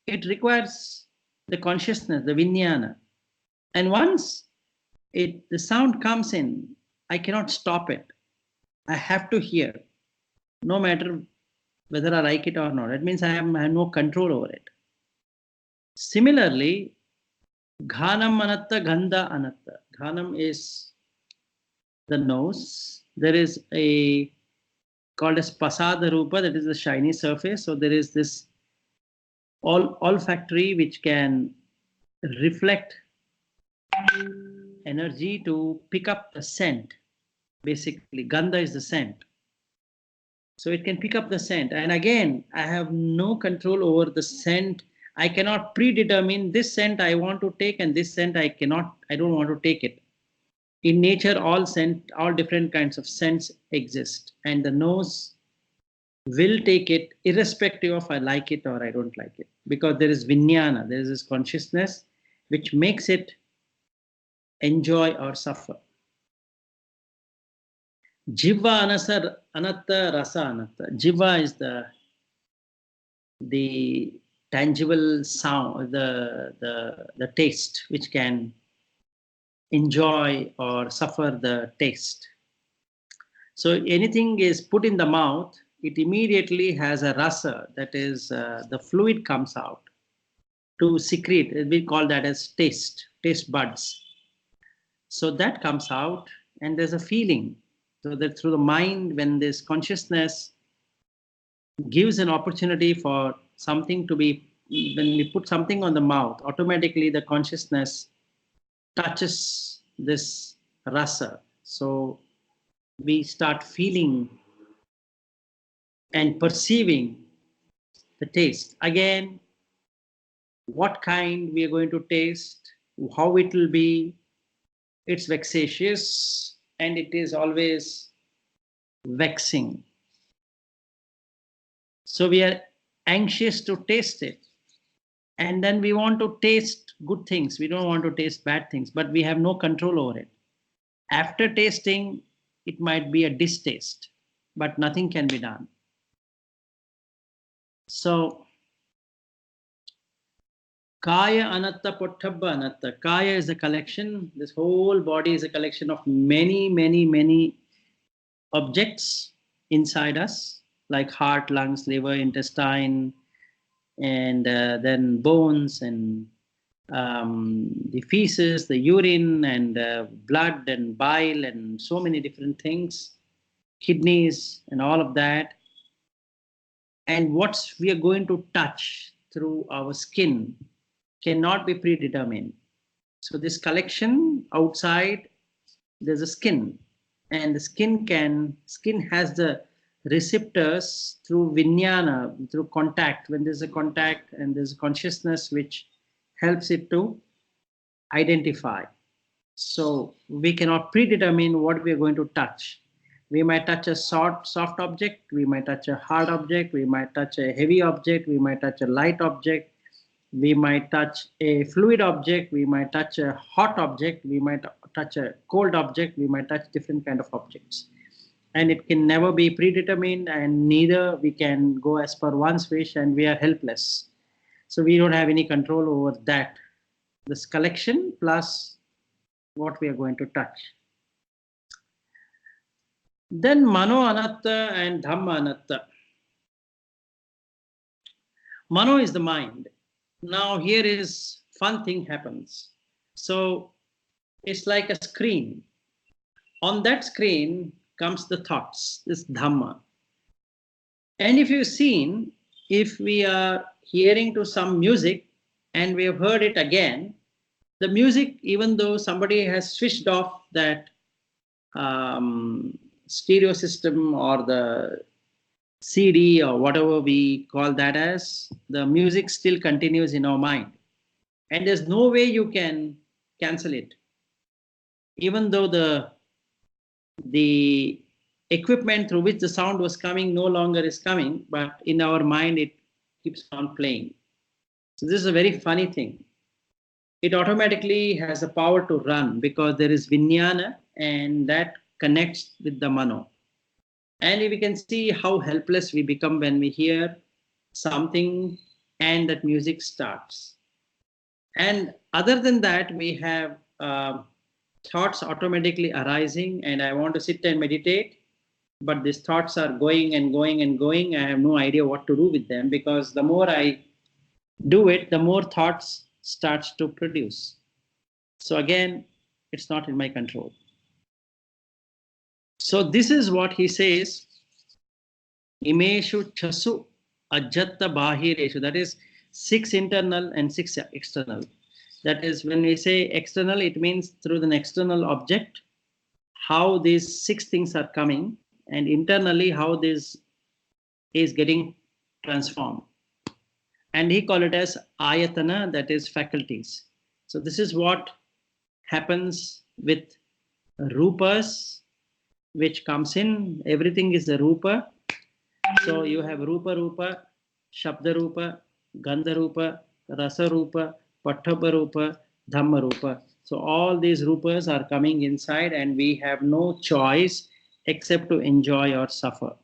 it requires the consciousness, the vijnana. And once the sound comes in, I cannot stop it. I have to hear, no matter whether I like it or not. It means I have no control over it. Similarly, Ghanam Anatta, Gandha Anatta. Ghanam is the nose. There is a called as Pasada Rupa, that is the shiny surface. So there is this olfactory which can reflect energy to pick up the scent. Basically, Gandha is the scent. So it can pick up the scent. And again, I have no control over the scent. I cannot predetermine this scent I want to take and this scent I don't want to take it. In nature, all different kinds of scents exist. And the nose will take it irrespective of I like it or I don't like it, because there is vijnana, there is this consciousness which makes it enjoy or suffer. Jiva anasar anatta rasa anatta. Jiva is the tangible sound, the taste which can enjoy or suffer the taste. So anything is put in the mouth, it immediately has a rasa, that is the fluid comes out to secrete. We call that as taste buds. So that comes out and there's a feeling. So that through the mind, when this consciousness gives an opportunity for something to be, when we put something on the mouth, automatically the consciousness touches this rasa. So we start feeling and perceiving the taste. Again, what kind we are going to taste, how it will be, it's vexatious and it is always vexing. So we are anxious to taste it. And then we want to taste good things. We don't want to taste bad things, but we have no control over it. After tasting, it might be a distaste, but nothing can be done. So, Kaya anatta pottabba anatta. Kaya is a collection. This whole body is a collection of many objects inside us, like heart, lungs, liver, intestine, and then bones and the feces, the urine, and blood and bile, and so many different things, kidneys, and all of that. And what we are going to touch through our skin cannot be predetermined. So this collection outside, there's a skin, and the skin has the receptors through vijnana, through contact. When there's a contact and there's a consciousness which helps it to identify. So we cannot predetermine what we are going to touch. We might touch a soft object, we might touch a hard object, we might touch a heavy object, we might touch a light object, we might touch a fluid object, we might touch a hot object, we might touch a cold object, we might touch different kind of objects. And it can never be predetermined, and neither we can go as per one's wish, and we are helpless. So we don't have any control over that. This collection plus what we are going to touch. Then mano anatta and dhamma anatta. Mano is the mind. Now here is fun thing happens. So it's like a screen. On that screen comes the thoughts, this dhamma. And if you've seen, if we are hearing to some music and we have heard it again, the music, even though somebody has switched off that stereo system or the CD or whatever we call that as, the music still continues in our mind. And there's no way you can cancel it. Even though the equipment through which the sound was coming no longer is coming, but in our mind it keeps on playing. So this is a very funny thing. It automatically has a power to run because there is vijnana and that connects with the mano. And we can see how helpless we become when we hear something and that music starts. And other than that, we have thoughts automatically arising, and I want to sit and meditate, but these thoughts are going and going and going. I have no idea what to do with them, because the more I do it, the more thoughts starts to produce. So again, it's not in my control. So this is what he says, imeshu chasu ajatta bahireshu, that is 6 internal and 6 external. That is, when we say external, it means through an external object, how these 6 things are coming, and internally how this is getting transformed. And he called it as ayatana, that is faculties. So this is what happens with rupas, which comes in. Everything is the rupa. So you have Rupa Rupa, Shabda Rupa, Gandha Rupa, Rasa Rupa, Patthapa Rupa, Dhamma Rupa. So all these rupas are coming inside, and we have no choice except to enjoy or suffer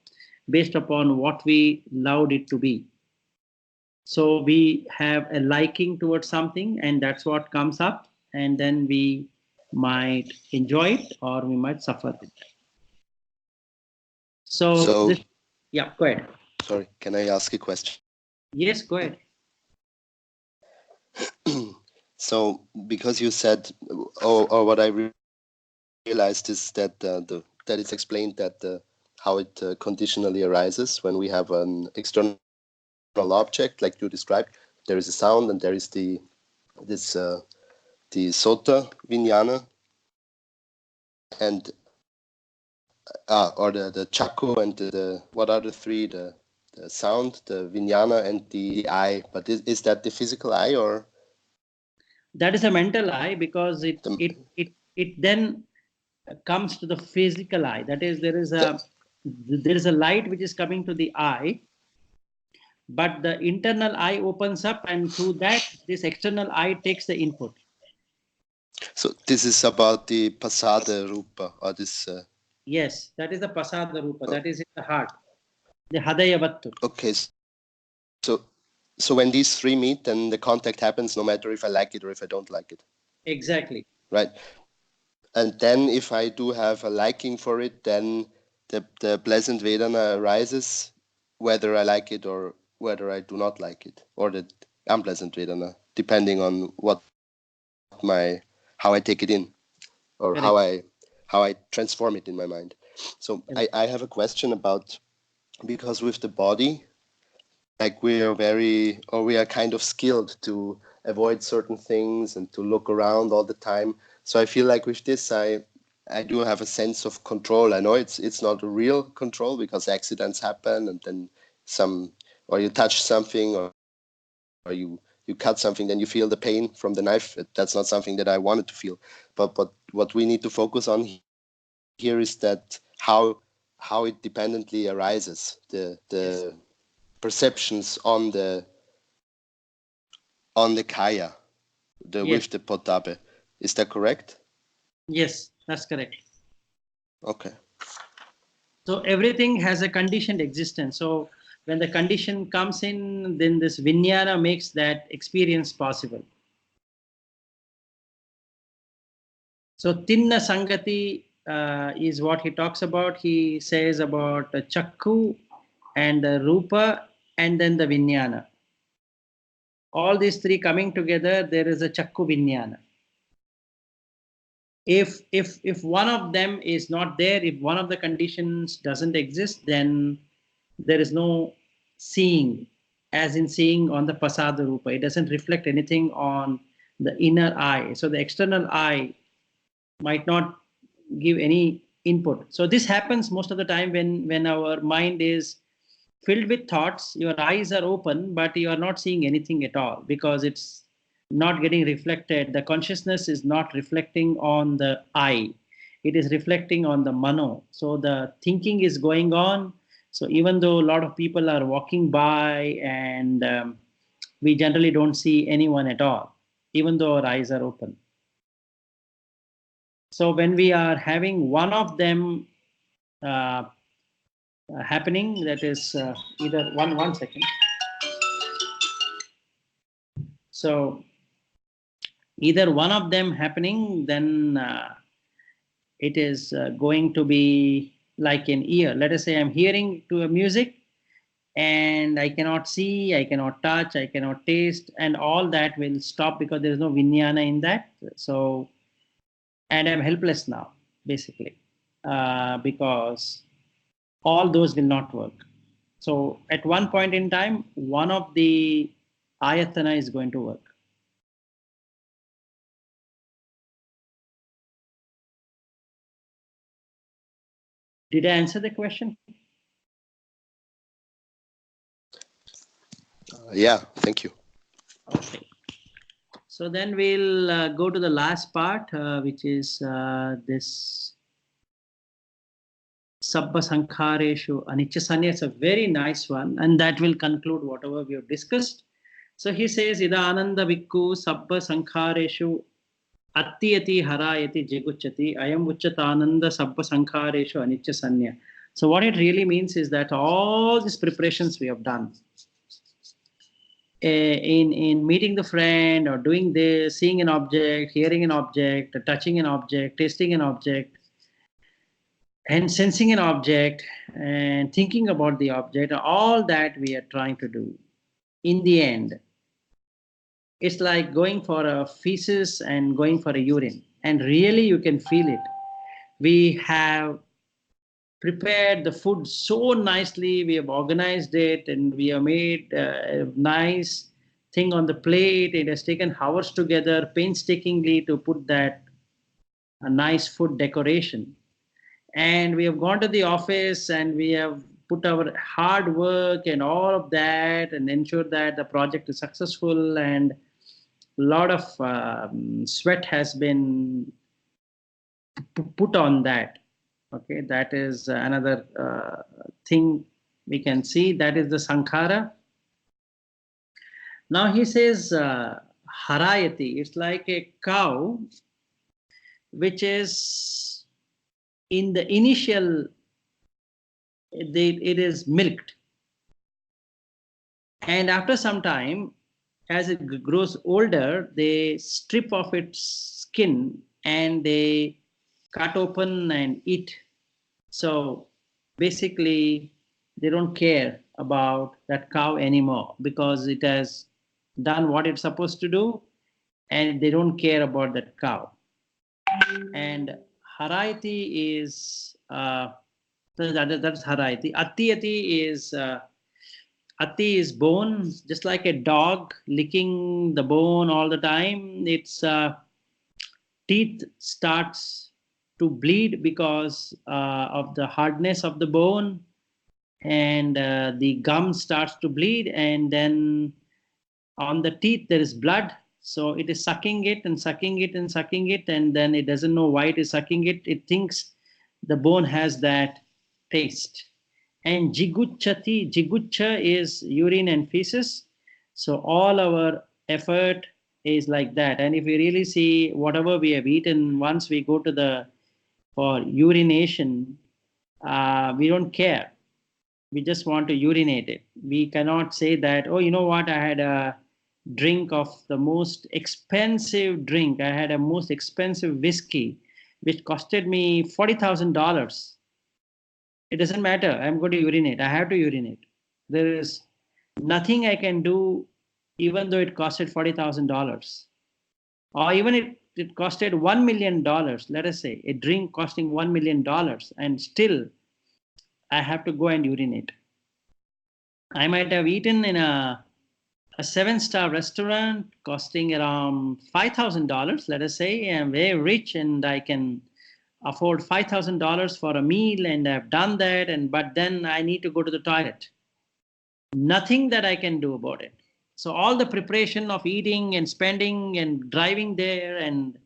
based upon what we allowed it to be. So we have a liking towards something, and that's what comes up, and then we might enjoy it or we might suffer it. So So, this, yeah, go ahead. sorry, can I ask a question? Yes, go ahead. So, because you said, or what I realized is that that it's explained that how it conditionally arises when we have an external object, like you described. There is a sound, and there is this the sota vijnana, and or the chaku and the what are the three, the sound, the vijnana, and the eye. But is that the physical eye, or That is a mental eye, because it the, it it it then comes to the physical eye. That is, the there is a light which is coming to the eye, but the internal eye opens up, and through that this external eye takes the input. so this is about the pasada rupa, or this Yes, that is the pasada rupa, uh, that is in the heart, the hadaya vattu. okay. So so when these three meet, then the contact happens no matter if I like it or if I don't like it, Exactly. right? And then if I do have a liking for it, then the pleasant Vedana arises, whether I like it or whether I do not like it, or the unpleasant Vedana, depending on how I take it in, or Correct. how I transform it in my mind. So Correct. I have a question about, because with the body, like we are kind of skilled to avoid certain things and to look around all the time. So I feel like with this, I do have a sense of control. I know it's not a real control, because accidents happen, and then some, or you touch something, or you cut something, then you feel the pain from the knife. That's not something that I wanted to feel. But what we need to focus on here is that how it dependently arises, Yes. the perceptions on the kaya, Yes. with the potabe. Is that correct? Yes, that's correct. Okay. So everything has a conditioned existence. So when the condition comes in, then this vinyana makes that experience possible. So Tinna Sangati is what he talks about. He says about the Chakku and the Rupa and then the Vinyana. All these three coming together, there is a Chakku Vinyana. If one of them is not there, if one of the conditions doesn't exist, then there is no seeing, as in seeing on the Pasada Rupa. It doesn't reflect anything on the inner eye. So the external eye might not give any input. So this happens most of the time when our mind is filled with thoughts. Your eyes are open, but you are not seeing anything at all, because it's not getting reflected. The consciousness is not reflecting on the eye, it is reflecting on the mano. So the thinking is going on. So even though a lot of people are walking by, and we generally don't see anyone at all, even though our eyes are open. So when we are having one of them uh, happening, that is either one second. So either one of them happening, then it is going to be like an ear. Let us say I'm hearing to a music, and I cannot see, I cannot touch, I cannot taste, and all that will stop because there is no vinyana in that. So, and I'm helpless now, basically, because all those will not work. So at one point in time, one of the ayatana is going to work. Did I answer the question? Yeah. Thank you. Okay. So then we'll go to the last part, which is this sabba sankhareshu anicca sanya. It's a very nice one, and that will conclude whatever we have discussed. So he says, Ida ananda vikku sabba sankhareshu attiyati harayati jiguchati ayam uchatananda sabba sankhareshu anicca sanya. So what it really means is that all these preparations we have done, in meeting the friend or doing this, seeing an object, hearing an object, touching an object, tasting an object, and sensing an object, and thinking about the object, all that we are trying to do, in the end, it's like going for a feces and going for a urine. And really, you can feel it. We have prepared the food so nicely, we have organized it, and we have made a nice thing on the plate. It has taken hours together, painstakingly, to put that a nice food decoration. And we have gone to the office and we have put our hard work and all of that and ensured that the project is successful, and a lot of sweat has been put on that. Okay, that is another thing we can see. That is the sankhara. Now he says harayati. It's like a cow which is in the initial, it is milked, and after some time, as it grows older, they strip off its skin and they cut open and eat. So basically, they don't care about that cow anymore because it has done what it's supposed to do, and they don't care about that cow. And harayati is that's harayati. Attiyati is atti is bone, just like a dog licking the bone all the time. Its teeth starts to bleed because of the hardness of the bone, and the gum starts to bleed, and then on the teeth there is blood. So it is sucking it and sucking it and sucking it, and then it doesn't know why it is sucking it. It thinks the bone has that taste. And jiguchati, jigucha is urine and feces. So all our effort is like that. And if we really see whatever we have eaten, once we go to the for urination, we don't care. We just want to urinate it. We cannot say that, oh, you know what, I had a drink of the most expensive drink. I had a most expensive whiskey, which costed me $40,000. It doesn't matter. I'm going to urinate. I have to urinate. There is nothing I can do, even though it costed $40,000. Or even it costed $1 million. Let us say a drink costing $1 million, and still I have to go and urinate. I might have eaten in a 7-star restaurant costing around $5,000. Let us say I'm very rich and I can afford $5,000 for a meal, and I've done that, but then I need to go to the toilet. Nothing that I can do about it. So all the preparation of eating and spending and driving there and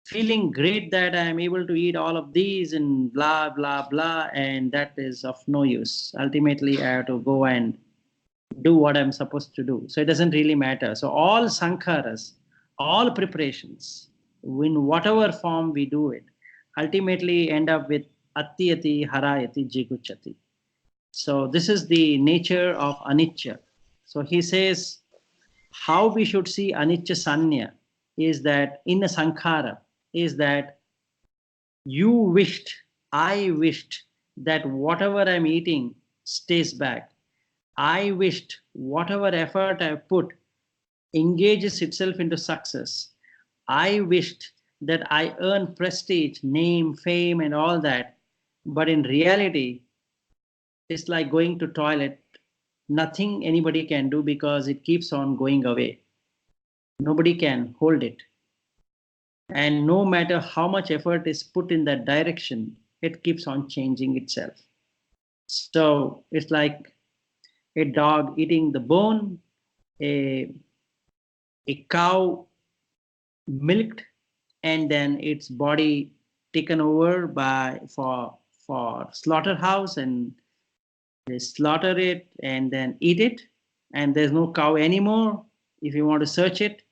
feeling great that I'm able to eat all of these and blah blah blah, and that is of no use. Ultimately, I have to go and do what I'm supposed to do. So it doesn't really matter. So all sankharas, all preparations, in whatever form we do it, ultimately end up with attiyati, harayati, jiguchati. So this is the nature of anicca. So he says how we should see anicca sanya is that in a sankhara is that you wished, I wished that whatever I'm eating stays back. I wished whatever effort I put engages itself into success. I wished that I earn prestige, name, fame, and all that. But in reality, it's like going to toilet. Nothing anybody can do because it keeps on going away. Nobody can hold it. And no matter how much effort is put in that direction, it keeps on changing itself. So it's like a dog eating the bone, a cow milked, and then its body taken over by for for slaughterhouse, and they slaughter it and then eat it, and there's no cow anymore if you want to search it.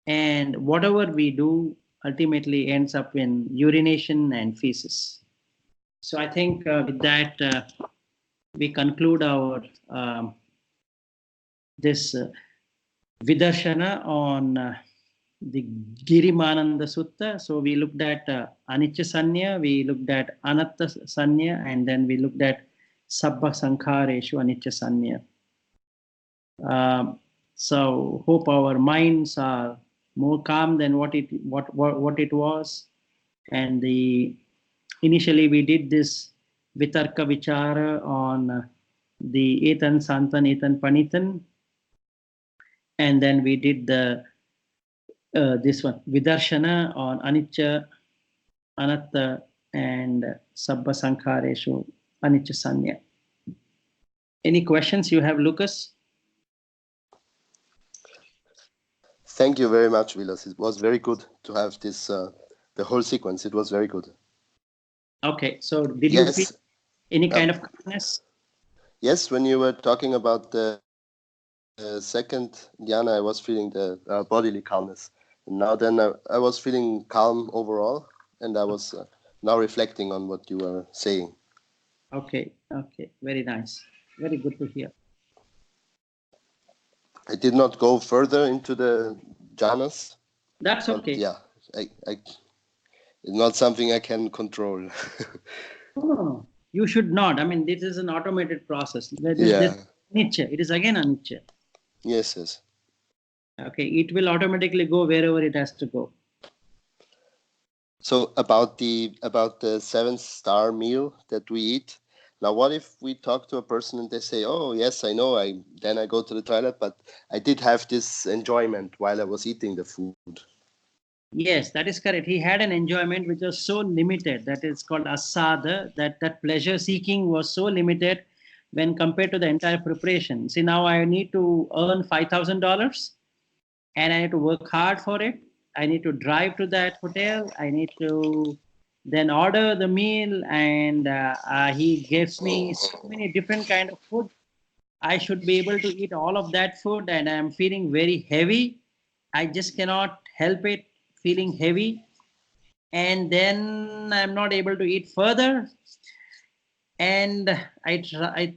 And whatever we do ultimately ends up in urination and feces. So I think with that we conclude our this Vidarshana on the Girimananda Sutta. So we looked at Anicca Sanya, we looked at Anatta Sanya, and then we looked at Sabbha Sankhareshu Anicca Sanya. So hope our minds are more calm than what it was. And initially we did this Vitarka Vichara on the Etan Santan Etan Panitan, and then we did the this one Vidarshana on Anicca, Anatta, and Sabbha Sankhareshu Anicca Sanya. Any questions you have, Lucas? Thank you very much, Vilas. It was very good to have this, the whole sequence. It was very good. Okay, so did you feel any kind of calmness? Yes, when you were talking about the second dhyana, I was feeling the bodily calmness. And now then I was feeling calm overall, and I was now reflecting on what you were saying. Okay, very nice. Very good to hear. I did not go further into the jhanas. That's okay. Yeah, it's not something I can control. No, you should not. I mean, this is an automated process. This anicca. It is again anicca. Yes. Okay, it will automatically go wherever it has to go. So about the 7-star meal that we eat. Now, what if we talk to a person and they say, "Oh, yes, I know. Then I go to the toilet, but I did have this enjoyment while I was eating the food." Yes, that is correct. He had an enjoyment which was so limited, that is called asada, that pleasure seeking was so limited when compared to the entire preparation. See, now I need to earn $5,000 and I need to work hard for it. I need to drive to that hotel. I need to then order the meal, and he gives me so many different kind of food. I should be able to eat all of that food, and I'm feeling very heavy. I just cannot help it, feeling heavy. And then I'm not able to eat further. And I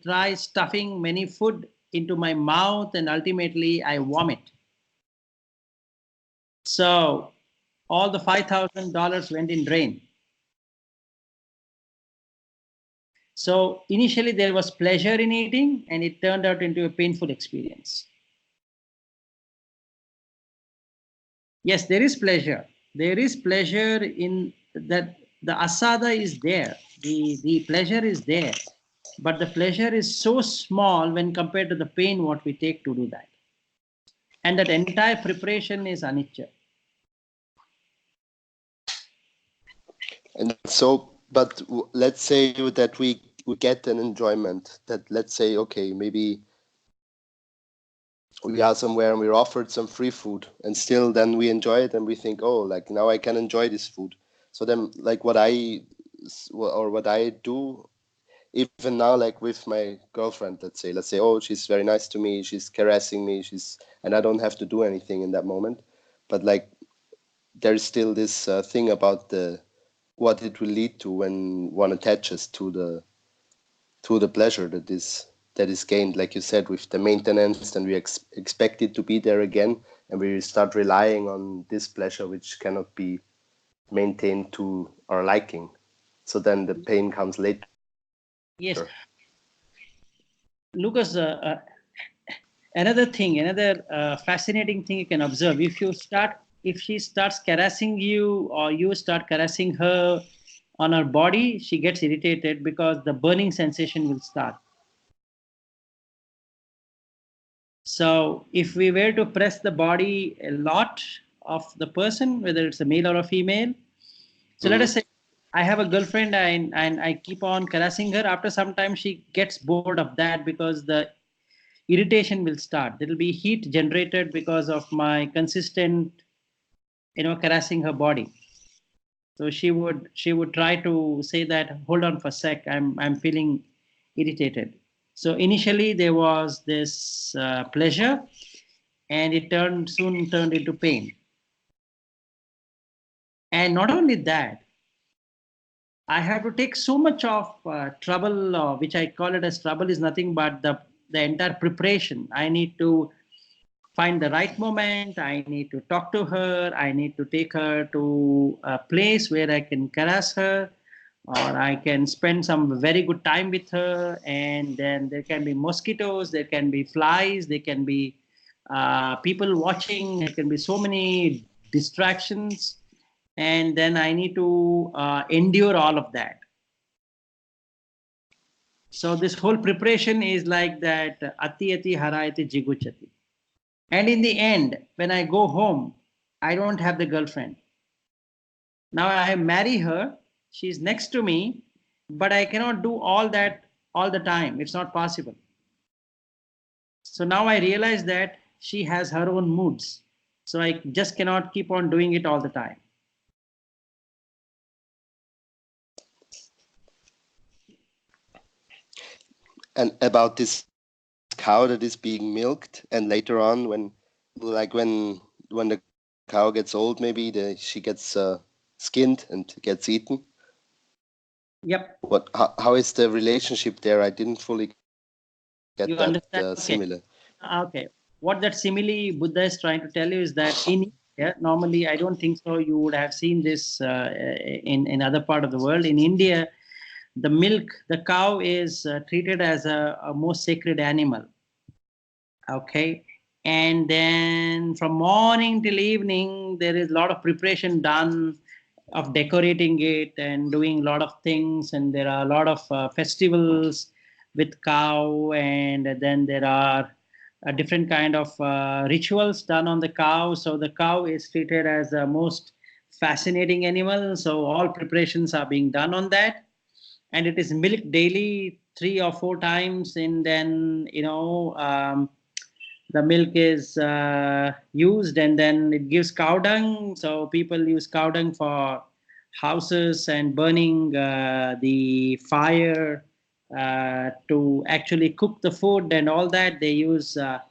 try stuffing many food into my mouth, and ultimately I vomit. So all the $5,000 went in drain. So initially there was pleasure in eating, and it turned out into a painful experience. Yes, there is pleasure. There is pleasure in that. The asada is there. The pleasure is there. But the pleasure is so small when compared to the pain what we take to do that. And that entire preparation is anicca. And so, but let's say that we get an enjoyment. That, let's say, okay, maybe we are somewhere and we're offered some free food, and still then we enjoy it and we think, oh, like now I can enjoy this food. So then, like what I do, even now, like with my girlfriend, let's say, oh, she's very nice to me, she's caressing me, and I don't have to do anything in that moment. But like, there's still this thing about what it will lead to when one attaches to the pleasure that is gained, like you said, with the maintenance, and we expect it to be there again, and we start relying on this pleasure which cannot be maintained to our liking. So then the pain comes later. Yes. Lucas, another fascinating thing you can observe, if she starts caressing you or you start caressing her on her body, she gets irritated because the burning sensation will start. So if we were to press the body a lot of the person, whether it's a male or a female, so let us say I have a girlfriend and I keep on caressing her. After some time, she gets bored of that because the irritation will start. There will be heat generated because of my consistent, caressing her body. So she would try to say that, hold on for a sec, I'm feeling irritated. So initially there was this pleasure, and it soon turned into pain. And not only that, I have to take so much of trouble, which I call it as trouble is nothing but the entire preparation. I need to find the right moment. I need to talk to her. I need to take her to a place where I can caress her, or I can spend some very good time with her. And then there can be mosquitoes, there can be flies, there can be people watching, there can be so many distractions. And then I need to endure all of that. So this whole preparation is like that, ati ati harayati jiguchati. And in the end, when I go home, I don't have the girlfriend. Now I marry her, she's next to me, but I cannot do all that all the time. It's not possible. So now I realize that she has her own moods. So I just cannot keep on doing it all the time. And about this cow that is being milked, and later on, when the cow gets old, maybe she gets skinned and gets eaten. Yep. How is the relationship there? I didn't fully get You that understand? Okay. similar. Okay. What that simile Buddha is trying to tell you is that in India, normally I don't think so you would have seen this in other part of the world. In India, the cow is treated as a most sacred animal. Okay. And then from morning till evening, there is a lot of preparation done of decorating it and doing a lot of things. And there are a lot of festivals with cow. And then there are different kind of rituals done on the cow. So the cow is treated as the most fascinating animal. So all preparations are being done on that. And it is milked daily 3 or 4 times. And then, the milk is used, and then it gives cow dung. So people use cow dung for houses and burning the fire to actually cook the food and all that. They use the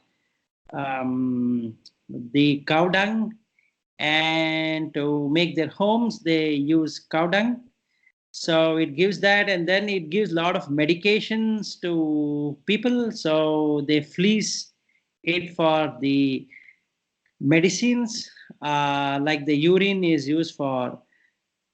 cow dung, and to make their homes they use cow dung. So it gives that, and then it gives a lot of medications to people. So they fleece it for the medicines, like the urine is used for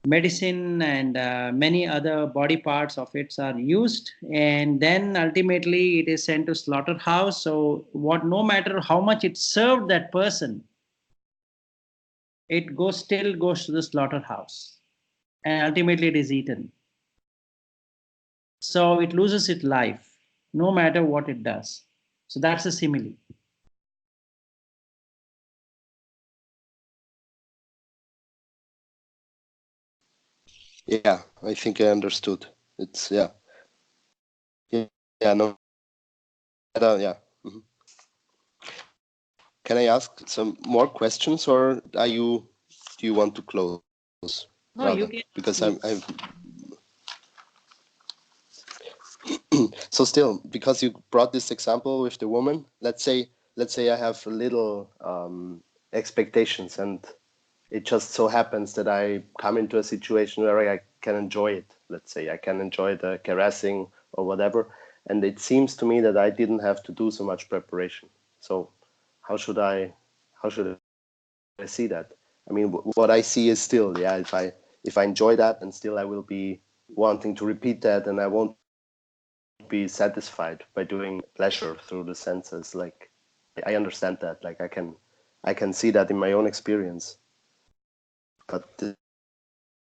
medicine, and many other body parts of it are used. And then ultimately it is sent to slaughterhouse. So no matter how much it served that person, it still goes to the slaughterhouse, and ultimately it is eaten. So it loses its life, no matter what it does. So that's a simile. Yeah, I think I understood. It's yeah, no, yeah. Mhm. Can I ask some more questions, or do you want to close No, rather? you can Because ask me. I'm so still, because you brought this example with the woman. Let's say I have little expectations, and it just so happens that I come into a situation where I can enjoy it. Let's say I can enjoy the caressing or whatever, and it seems to me that I didn't have to do so much preparation. So how should I see that? I mean, what I see is still, yeah, if I enjoy that, and still I will be wanting to repeat that, and I won't be satisfied by doing pleasure through the senses. Like, I understand that. Like, I can see that in my own experience. But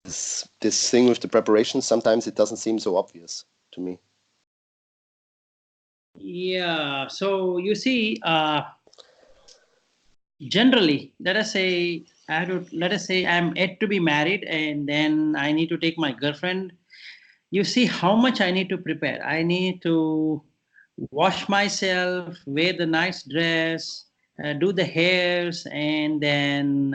this thing with the preparation, sometimes it doesn't seem so obvious to me. Yeah. So you see, generally, let us say I'm yet to be married, and then I need to take my girlfriend. You see how much I need to prepare. I need to wash myself, wear the nice dress, do the hairs, and then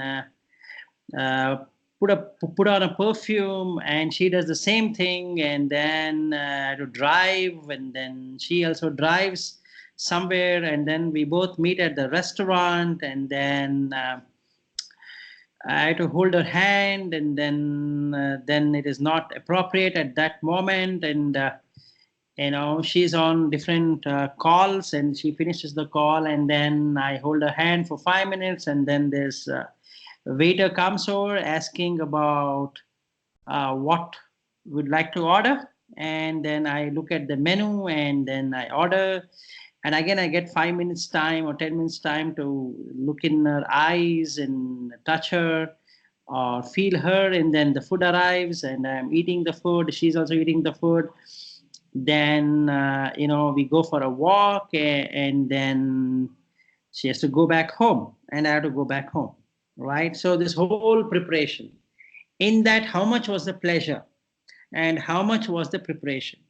put on a perfume, and she does the same thing, and then to drive, and then she also drives somewhere, and then we both meet at the restaurant, and then I had to hold her hand, and then it is not appropriate at that moment, and she's on different calls, and she finishes the call, and then I hold her hand for 5 minutes, and then there's a waiter comes over asking about what we'd like to order, and then I look at the menu, and then I order, and again I get 5 minutes time or 10 minutes time to look in her eyes and touch her or feel her, and then the food arrives, and I'm eating the food, she's also eating the food. Then we go for a walk, and then she has to go back home, and I have to go back home, right? So this whole preparation, in that, how much was the pleasure and how much was the preparation?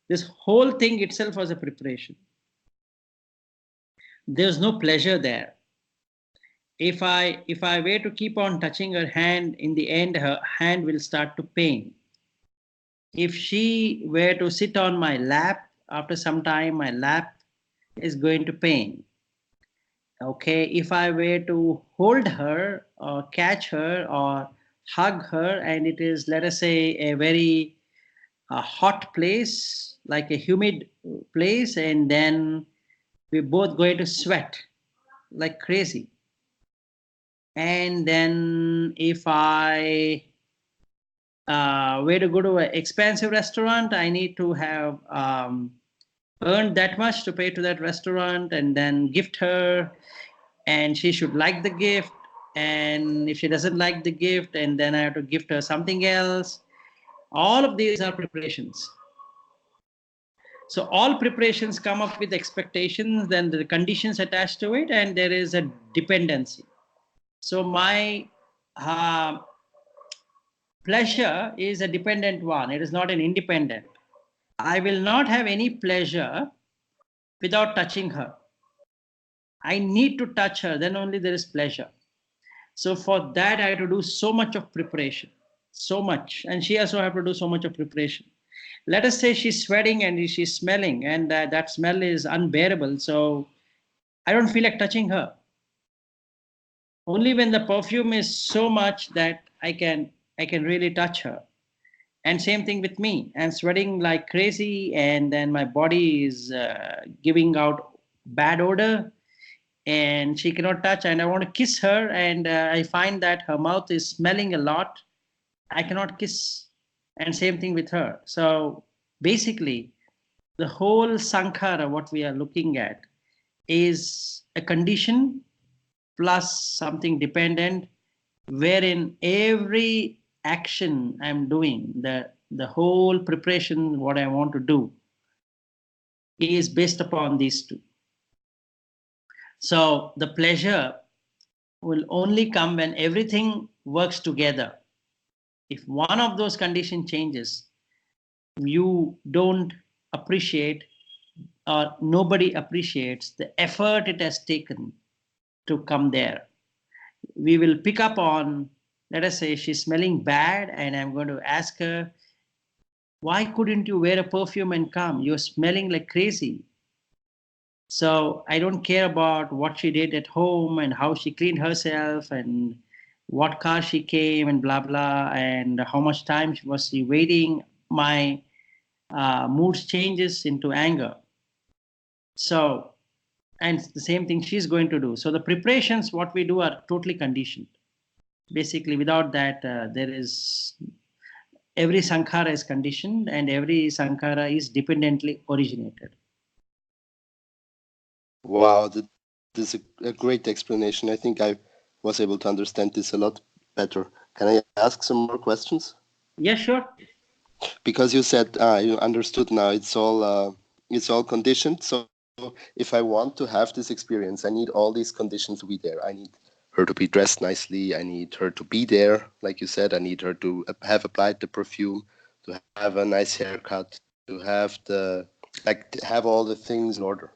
This whole thing itself was a preparation. There's no pleasure there. If I were to keep on touching her hand, in the end her hand will start to pain. If she were to sit on my lap, after some time my lap is going to pain. Okay, if I were to hold her or catch her or hug her, and it is, let us say, a very hot place, like a humid place, and then we're both going to sweat like crazy. And then if I were to go to an expensive restaurant, I need to have earned that much to pay to that restaurant, and then gift her, and she should like the gift. And if she doesn't like the gift, and then I have to gift her something else. All of these are preparations. So all preparations come up with expectations, then the conditions attached to it, and there is a dependency. So my pleasure is a dependent one. It is not an independent. I will not have any pleasure without touching her. I need to touch her, then only there is pleasure. So for that, I have to do so much of preparation, so much. And she also have to do so much of preparation. Let us say she's sweating and she's smelling, and that smell is unbearable. So I don't feel like touching her. Only when the perfume is so much that I can really touch her. And same thing with me. I'm sweating like crazy, and then my body is giving out bad odor, and she cannot touch, and I want to kiss her, and I find that her mouth is smelling a lot. I cannot kiss. And same thing with her. So basically, the whole sankhara, what we are looking at, is a condition plus something dependent, wherein every action I'm doing, the whole preparation, what I want to do, is based upon these two. So the pleasure will only come when everything works together. If one of those conditions changes, you don't appreciate, or nobody appreciates the effort it has taken to come there. We will pick up on, let us say she's smelling bad, and I'm going to ask her, why couldn't you wear a perfume and come? You're smelling like crazy. So I don't care about what she did at home and how she cleaned herself and what car she came and blah, blah, and how much time was she waiting. My moods changes into anger. So, and the same thing she's going to do. So the preparations, what we do, are totally conditioned. Basically, without that, there is, every sankhara is conditioned, and every sankhara is dependently originated. Wow, that is a great explanation. I think I was able to understand this a lot better. Can I ask some more questions? Yeah, sure. Because you said you understood now. It's all conditioned. So if I want to have this experience, I need all these conditions to be there. I need her to be dressed nicely. I need her to be there, like you said. I need her to have applied the perfume, to have a nice haircut, to have have all the things in order,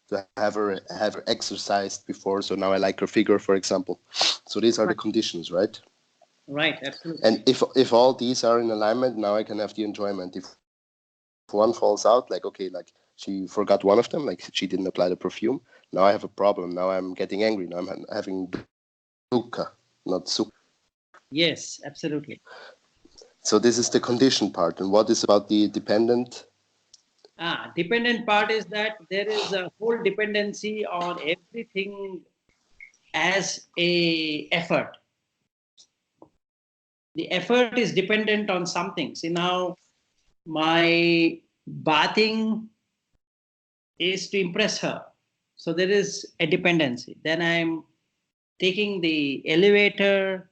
to have her exercised before. So now I like her figure, for example. So these are the conditions, right? Right, absolutely. And if all these are in alignment, now I can have the enjoyment. If one falls out, like okay, like she forgot one of them, like she didn't apply the perfume, now I have a problem. Now I'm getting angry. Now I'm having dukkha, not sukha. Yes, absolutely. So this is the condition part. And what is about the dependent? Dependent part is that there is a whole dependency on everything as a effort. The effort is dependent on something. See now, my bathing is to impress her. So there is a dependency. Then I'm taking the elevator,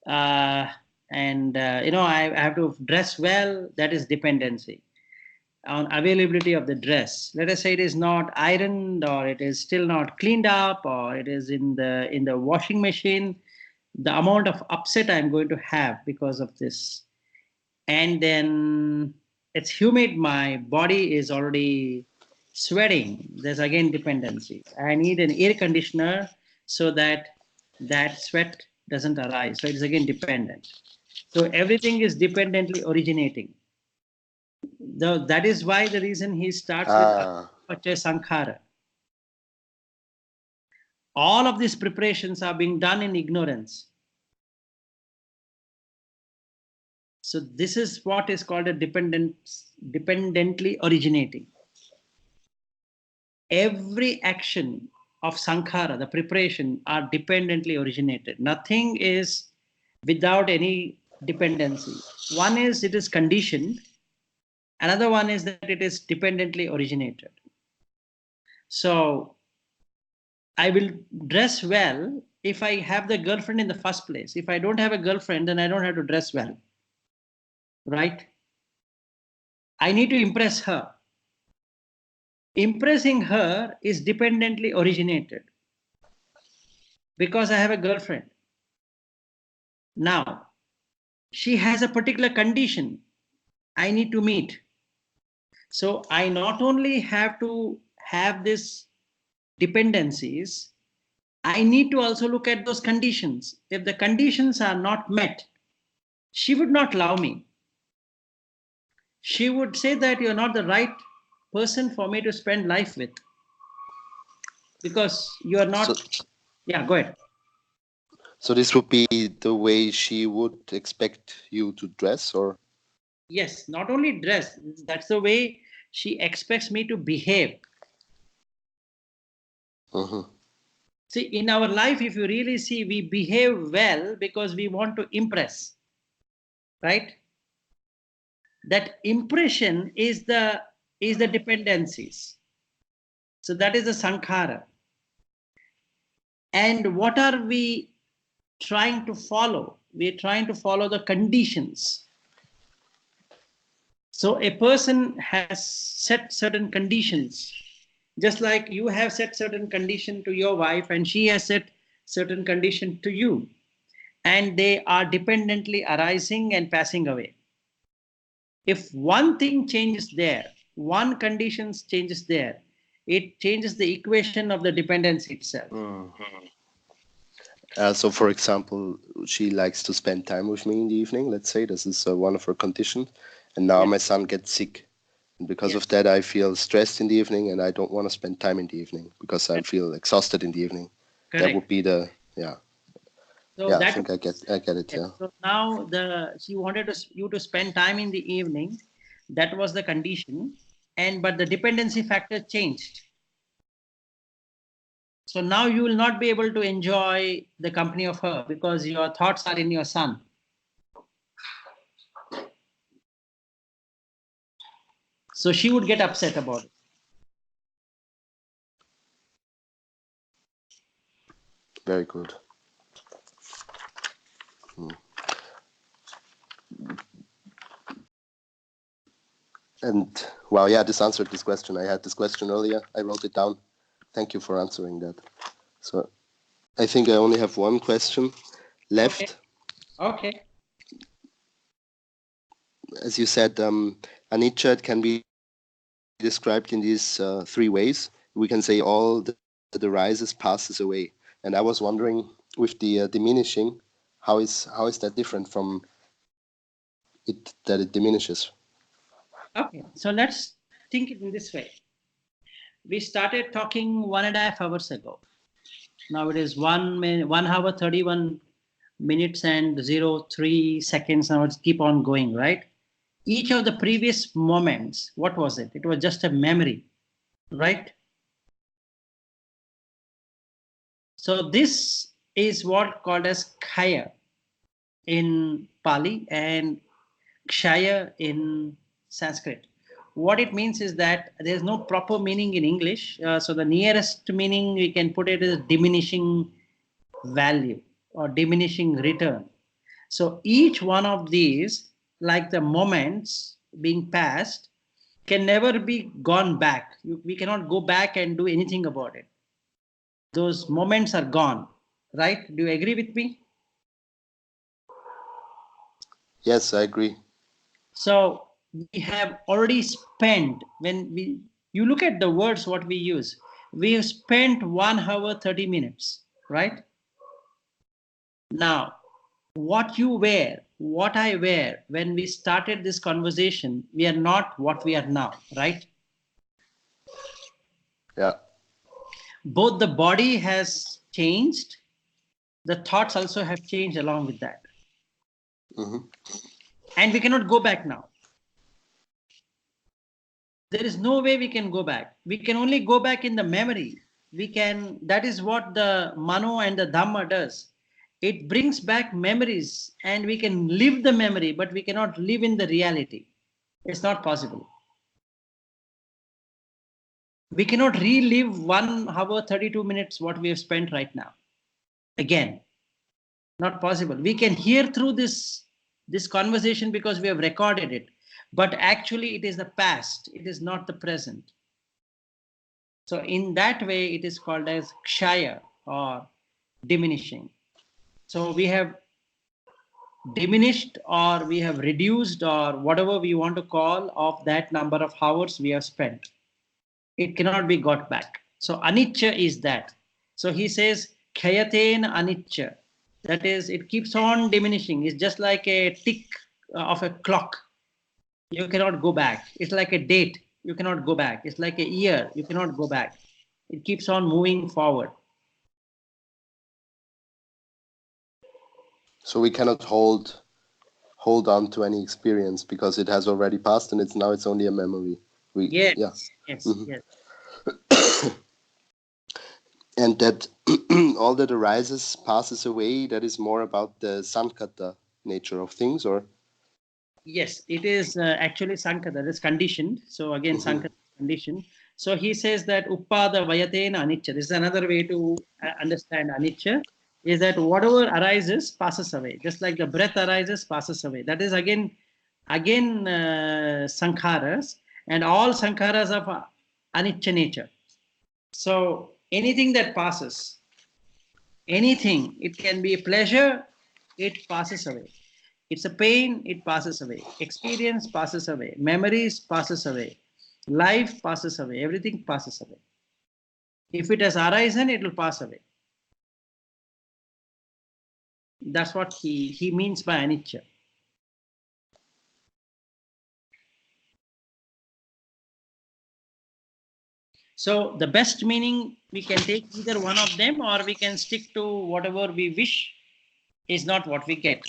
uh, and I have to dress well. That is dependency on availability of the dress. Let us say it is not ironed, or it is still not cleaned up, or it is in the washing machine. The amount of upset I'm going to have because of this, and then it's humid, my body is already sweating, there's again dependency. I need an air conditioner so that that sweat doesn't arise, so it's again dependent. So everything is dependently originating. That is why the reason he starts with Ah, Pacha Sankhara. All of these preparations are being done in ignorance. So this is what is called a dependently originating. Every action of sankhara, the preparation, are dependently originated. Nothing is without any dependency. One is it is conditioned, another one is that it is dependently originated. So I will dress well if I have the girlfriend in the first place. If I don't have a girlfriend, then I don't have to dress well, right? I need to impress her. Impressing her is dependently originated because I have a girlfriend. Now, she has a particular condition I need to meet. So I not only have to have this dependencies, I need to also look at those conditions. If the conditions are not met, she would not love me. She would say that you're not the right person for me to spend life with because you are so not. Yeah, go ahead. so this would be the way she would expect you to dress, or Yes, not only dress, that's the way she expects me to behave. Mhm. See, in our life, if you really see, we behave well because we want to impress, right? That impression is the dependencies. So that is the sankhara. And what are we trying to follow? We're trying to follow the conditions. So a person has set certain conditions, just like you have set certain condition to your wife, and she has set certain condition to you, and they are dependently arising and passing away. If one thing changes there, one conditions changes there, it changes the equation of the dependency itself. Mm. So, for example, she likes to spend time with me in the evening. Let's say this is one of her conditions, and now Yeah. my son gets sick, and because Yes. of that, I feel stressed in the evening, and I don't want to spend time in the evening because I feel exhausted in the evening. That would Correct. be the yeah. So Yeah, I that think I get it. yes. Yeah. So now the she wanted you to spend time in the evening. That was the condition, and but the dependency factor changed. So now you will not be able to enjoy the company of her because your thoughts are in your son. So she would get upset about it. Very good. Hmm. And wow, yeah, this answered this question. I had this question earlier. I wrote it down. Thank you for answering that. So I think I only have one question Okay. left. Okay. As you said, anicca, it can be described in these three ways. We can say all that arises passes away. And I was wondering, with the diminishing, How is that different from it that it diminishes? Okay, so let's think it in this way. We started talking 1.5 hours ago. Now it is 1 hour 31 minutes and 03 seconds. Now it's keep on going, right? Each of the previous moments, what was it? It was just a memory, right? So this is what called as khaya in Pali and kshaya in Sanskrit. What it means is that there is no proper meaning in English. So the nearest meaning we can put it is diminishing value or diminishing return. So each one of these, like the moments being passed, can never be gone back. We cannot go back and do anything about it. Those moments are gone, right? Do you agree with me? Yes, I agree. So we have already spent, when you look at the words what we use, we have spent 1 hour 30 minutes, right? Now, what you wear, what I wear, when we started this conversation, we are not what we are now, right? Yeah. Both the body has changed, the thoughts also have changed along with that. Mm-hmm. And we cannot go back now. There is no way we can go back. We can only go back in the memory. That is what the Mano and the Dhamma does. It brings back memories and we can live the memory, but we cannot live in the reality. It's not possible. We cannot relive 1 hour 32 minutes what we have spent right now. Again, not possible. We can hear through this conversation because we have recorded it, but actually it is the past, it is not the present. So in that way, it is called as kshaya or diminishing. So we have diminished or we have reduced or whatever we want to call of that number of hours we have spent. It cannot be got back. So anicca is that. So he says khayaten anicca. That is, it keeps on diminishing. It's just like a tick of a clock. You cannot go back. It's like a date. You cannot go back. It's like a year. You cannot go back. It keeps on moving forward. So we cannot hold on to any experience because it has already passed and it's only a memory. Yeah. Yes, yes, Mm-hmm. yes. And that all that arises passes away. That is more about the sankata nature of things, or Yes, it is actually Sankara, that is conditioned. So again, mm-hmm. Sankara is conditioned. So he says that Uppada Vayatena Anicca. This is another way to understand Anicca, is that whatever arises passes away. Just like the breath arises, passes away. That is again Sankharas, and all Sankharas of Anicca nature. So anything that passes, anything, it can be a pleasure, it passes away. It's a pain, it passes away. Experience passes away. Memories passes away. Life passes away. Everything passes away. If it has arisen, it will pass away. That's what he means by anicca. So the best meaning, we can take either one of them or we can stick to whatever we wish is not what we get.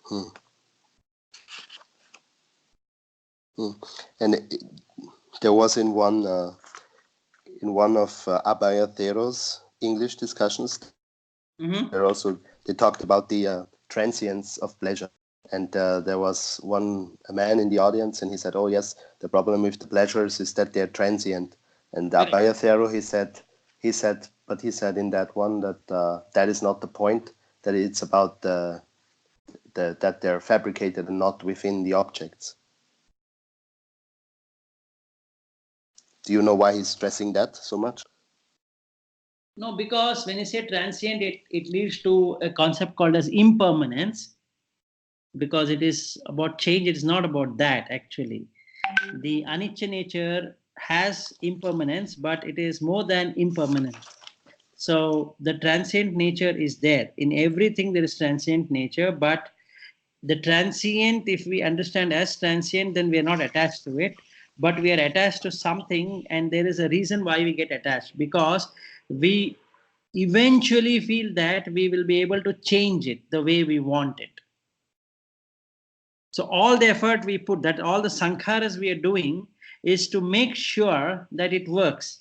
Hmm. Hmm. And there was in one of Abaya Thero's English discussions. Mm-hmm. They talked about the transience of pleasure. And there was a man in the audience, and he said, "Oh yes, the problem with the pleasures is that they're transient." And Correct. Abaya Thero, but he said in that one that that is not the point. That it's about that they're fabricated and not within the objects. Do you know why he's stressing that so much? No, because when you say transient, it leads to a concept called as impermanence, because it is about change. It is not about that actually. The anicca nature has impermanence, but it is more than impermanence. So the transient nature is there. In everything there is transient nature, but the transient, if we understand as transient, then we are not attached to it, but we are attached to something, and there is a reason why we get attached, because we eventually feel that we will be able to change it the way we want it. So all the effort we put, that all the sankharas we are doing, is to make sure that it works.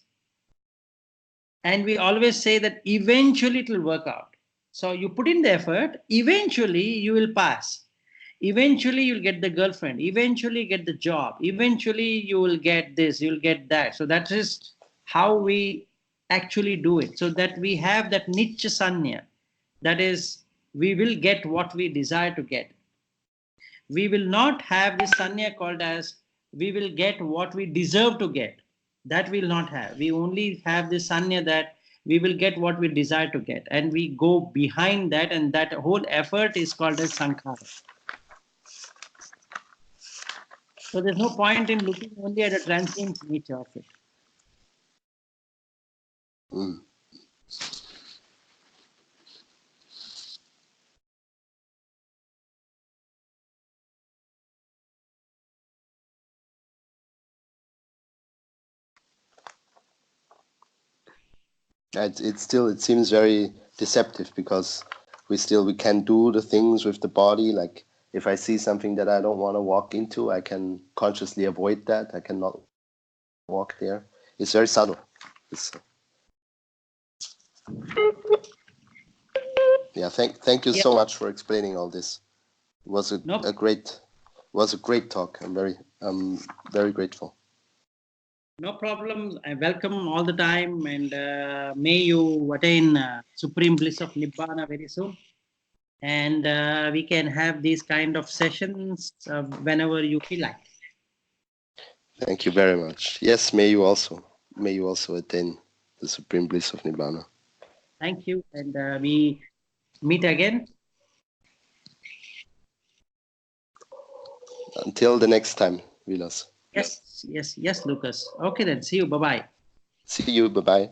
And we always say that eventually it will work out. So you put in the effort, eventually you will pass. Eventually you'll get the girlfriend, eventually get the job, eventually you will get this, you'll get that. So that is how we actually do it, so that we have that nicha sanya, that is, we will get what we desire to get. We will not have this sanya called as we will get what we deserve to get. That we will not have. We only have this sanya that we will get what we desire to get, and we go behind that, and that whole effort is called as sankhara. So there's no point in looking only at the transient nature of it. Mm. It seems very deceptive because we can do the things with the body. Like if I see something that I don't want to walk into, I can consciously avoid that. I cannot walk there. It's very subtle. It's, yeah. Thank you Yeah, so much for explaining all this. It was no, a great talk. I'm very grateful. no problem. I welcome all the time, and may you attain supreme bliss of nibbana very soon. And we can have these kind of sessions whenever you feel like. Thank you very much. Yes, may you also attain the supreme bliss of Nibbana. Thank you, and we meet again. Until the next time, Vilas. Yes, yes, yes, Lucas. Okay, then. See you. Bye bye. See you. Bye bye.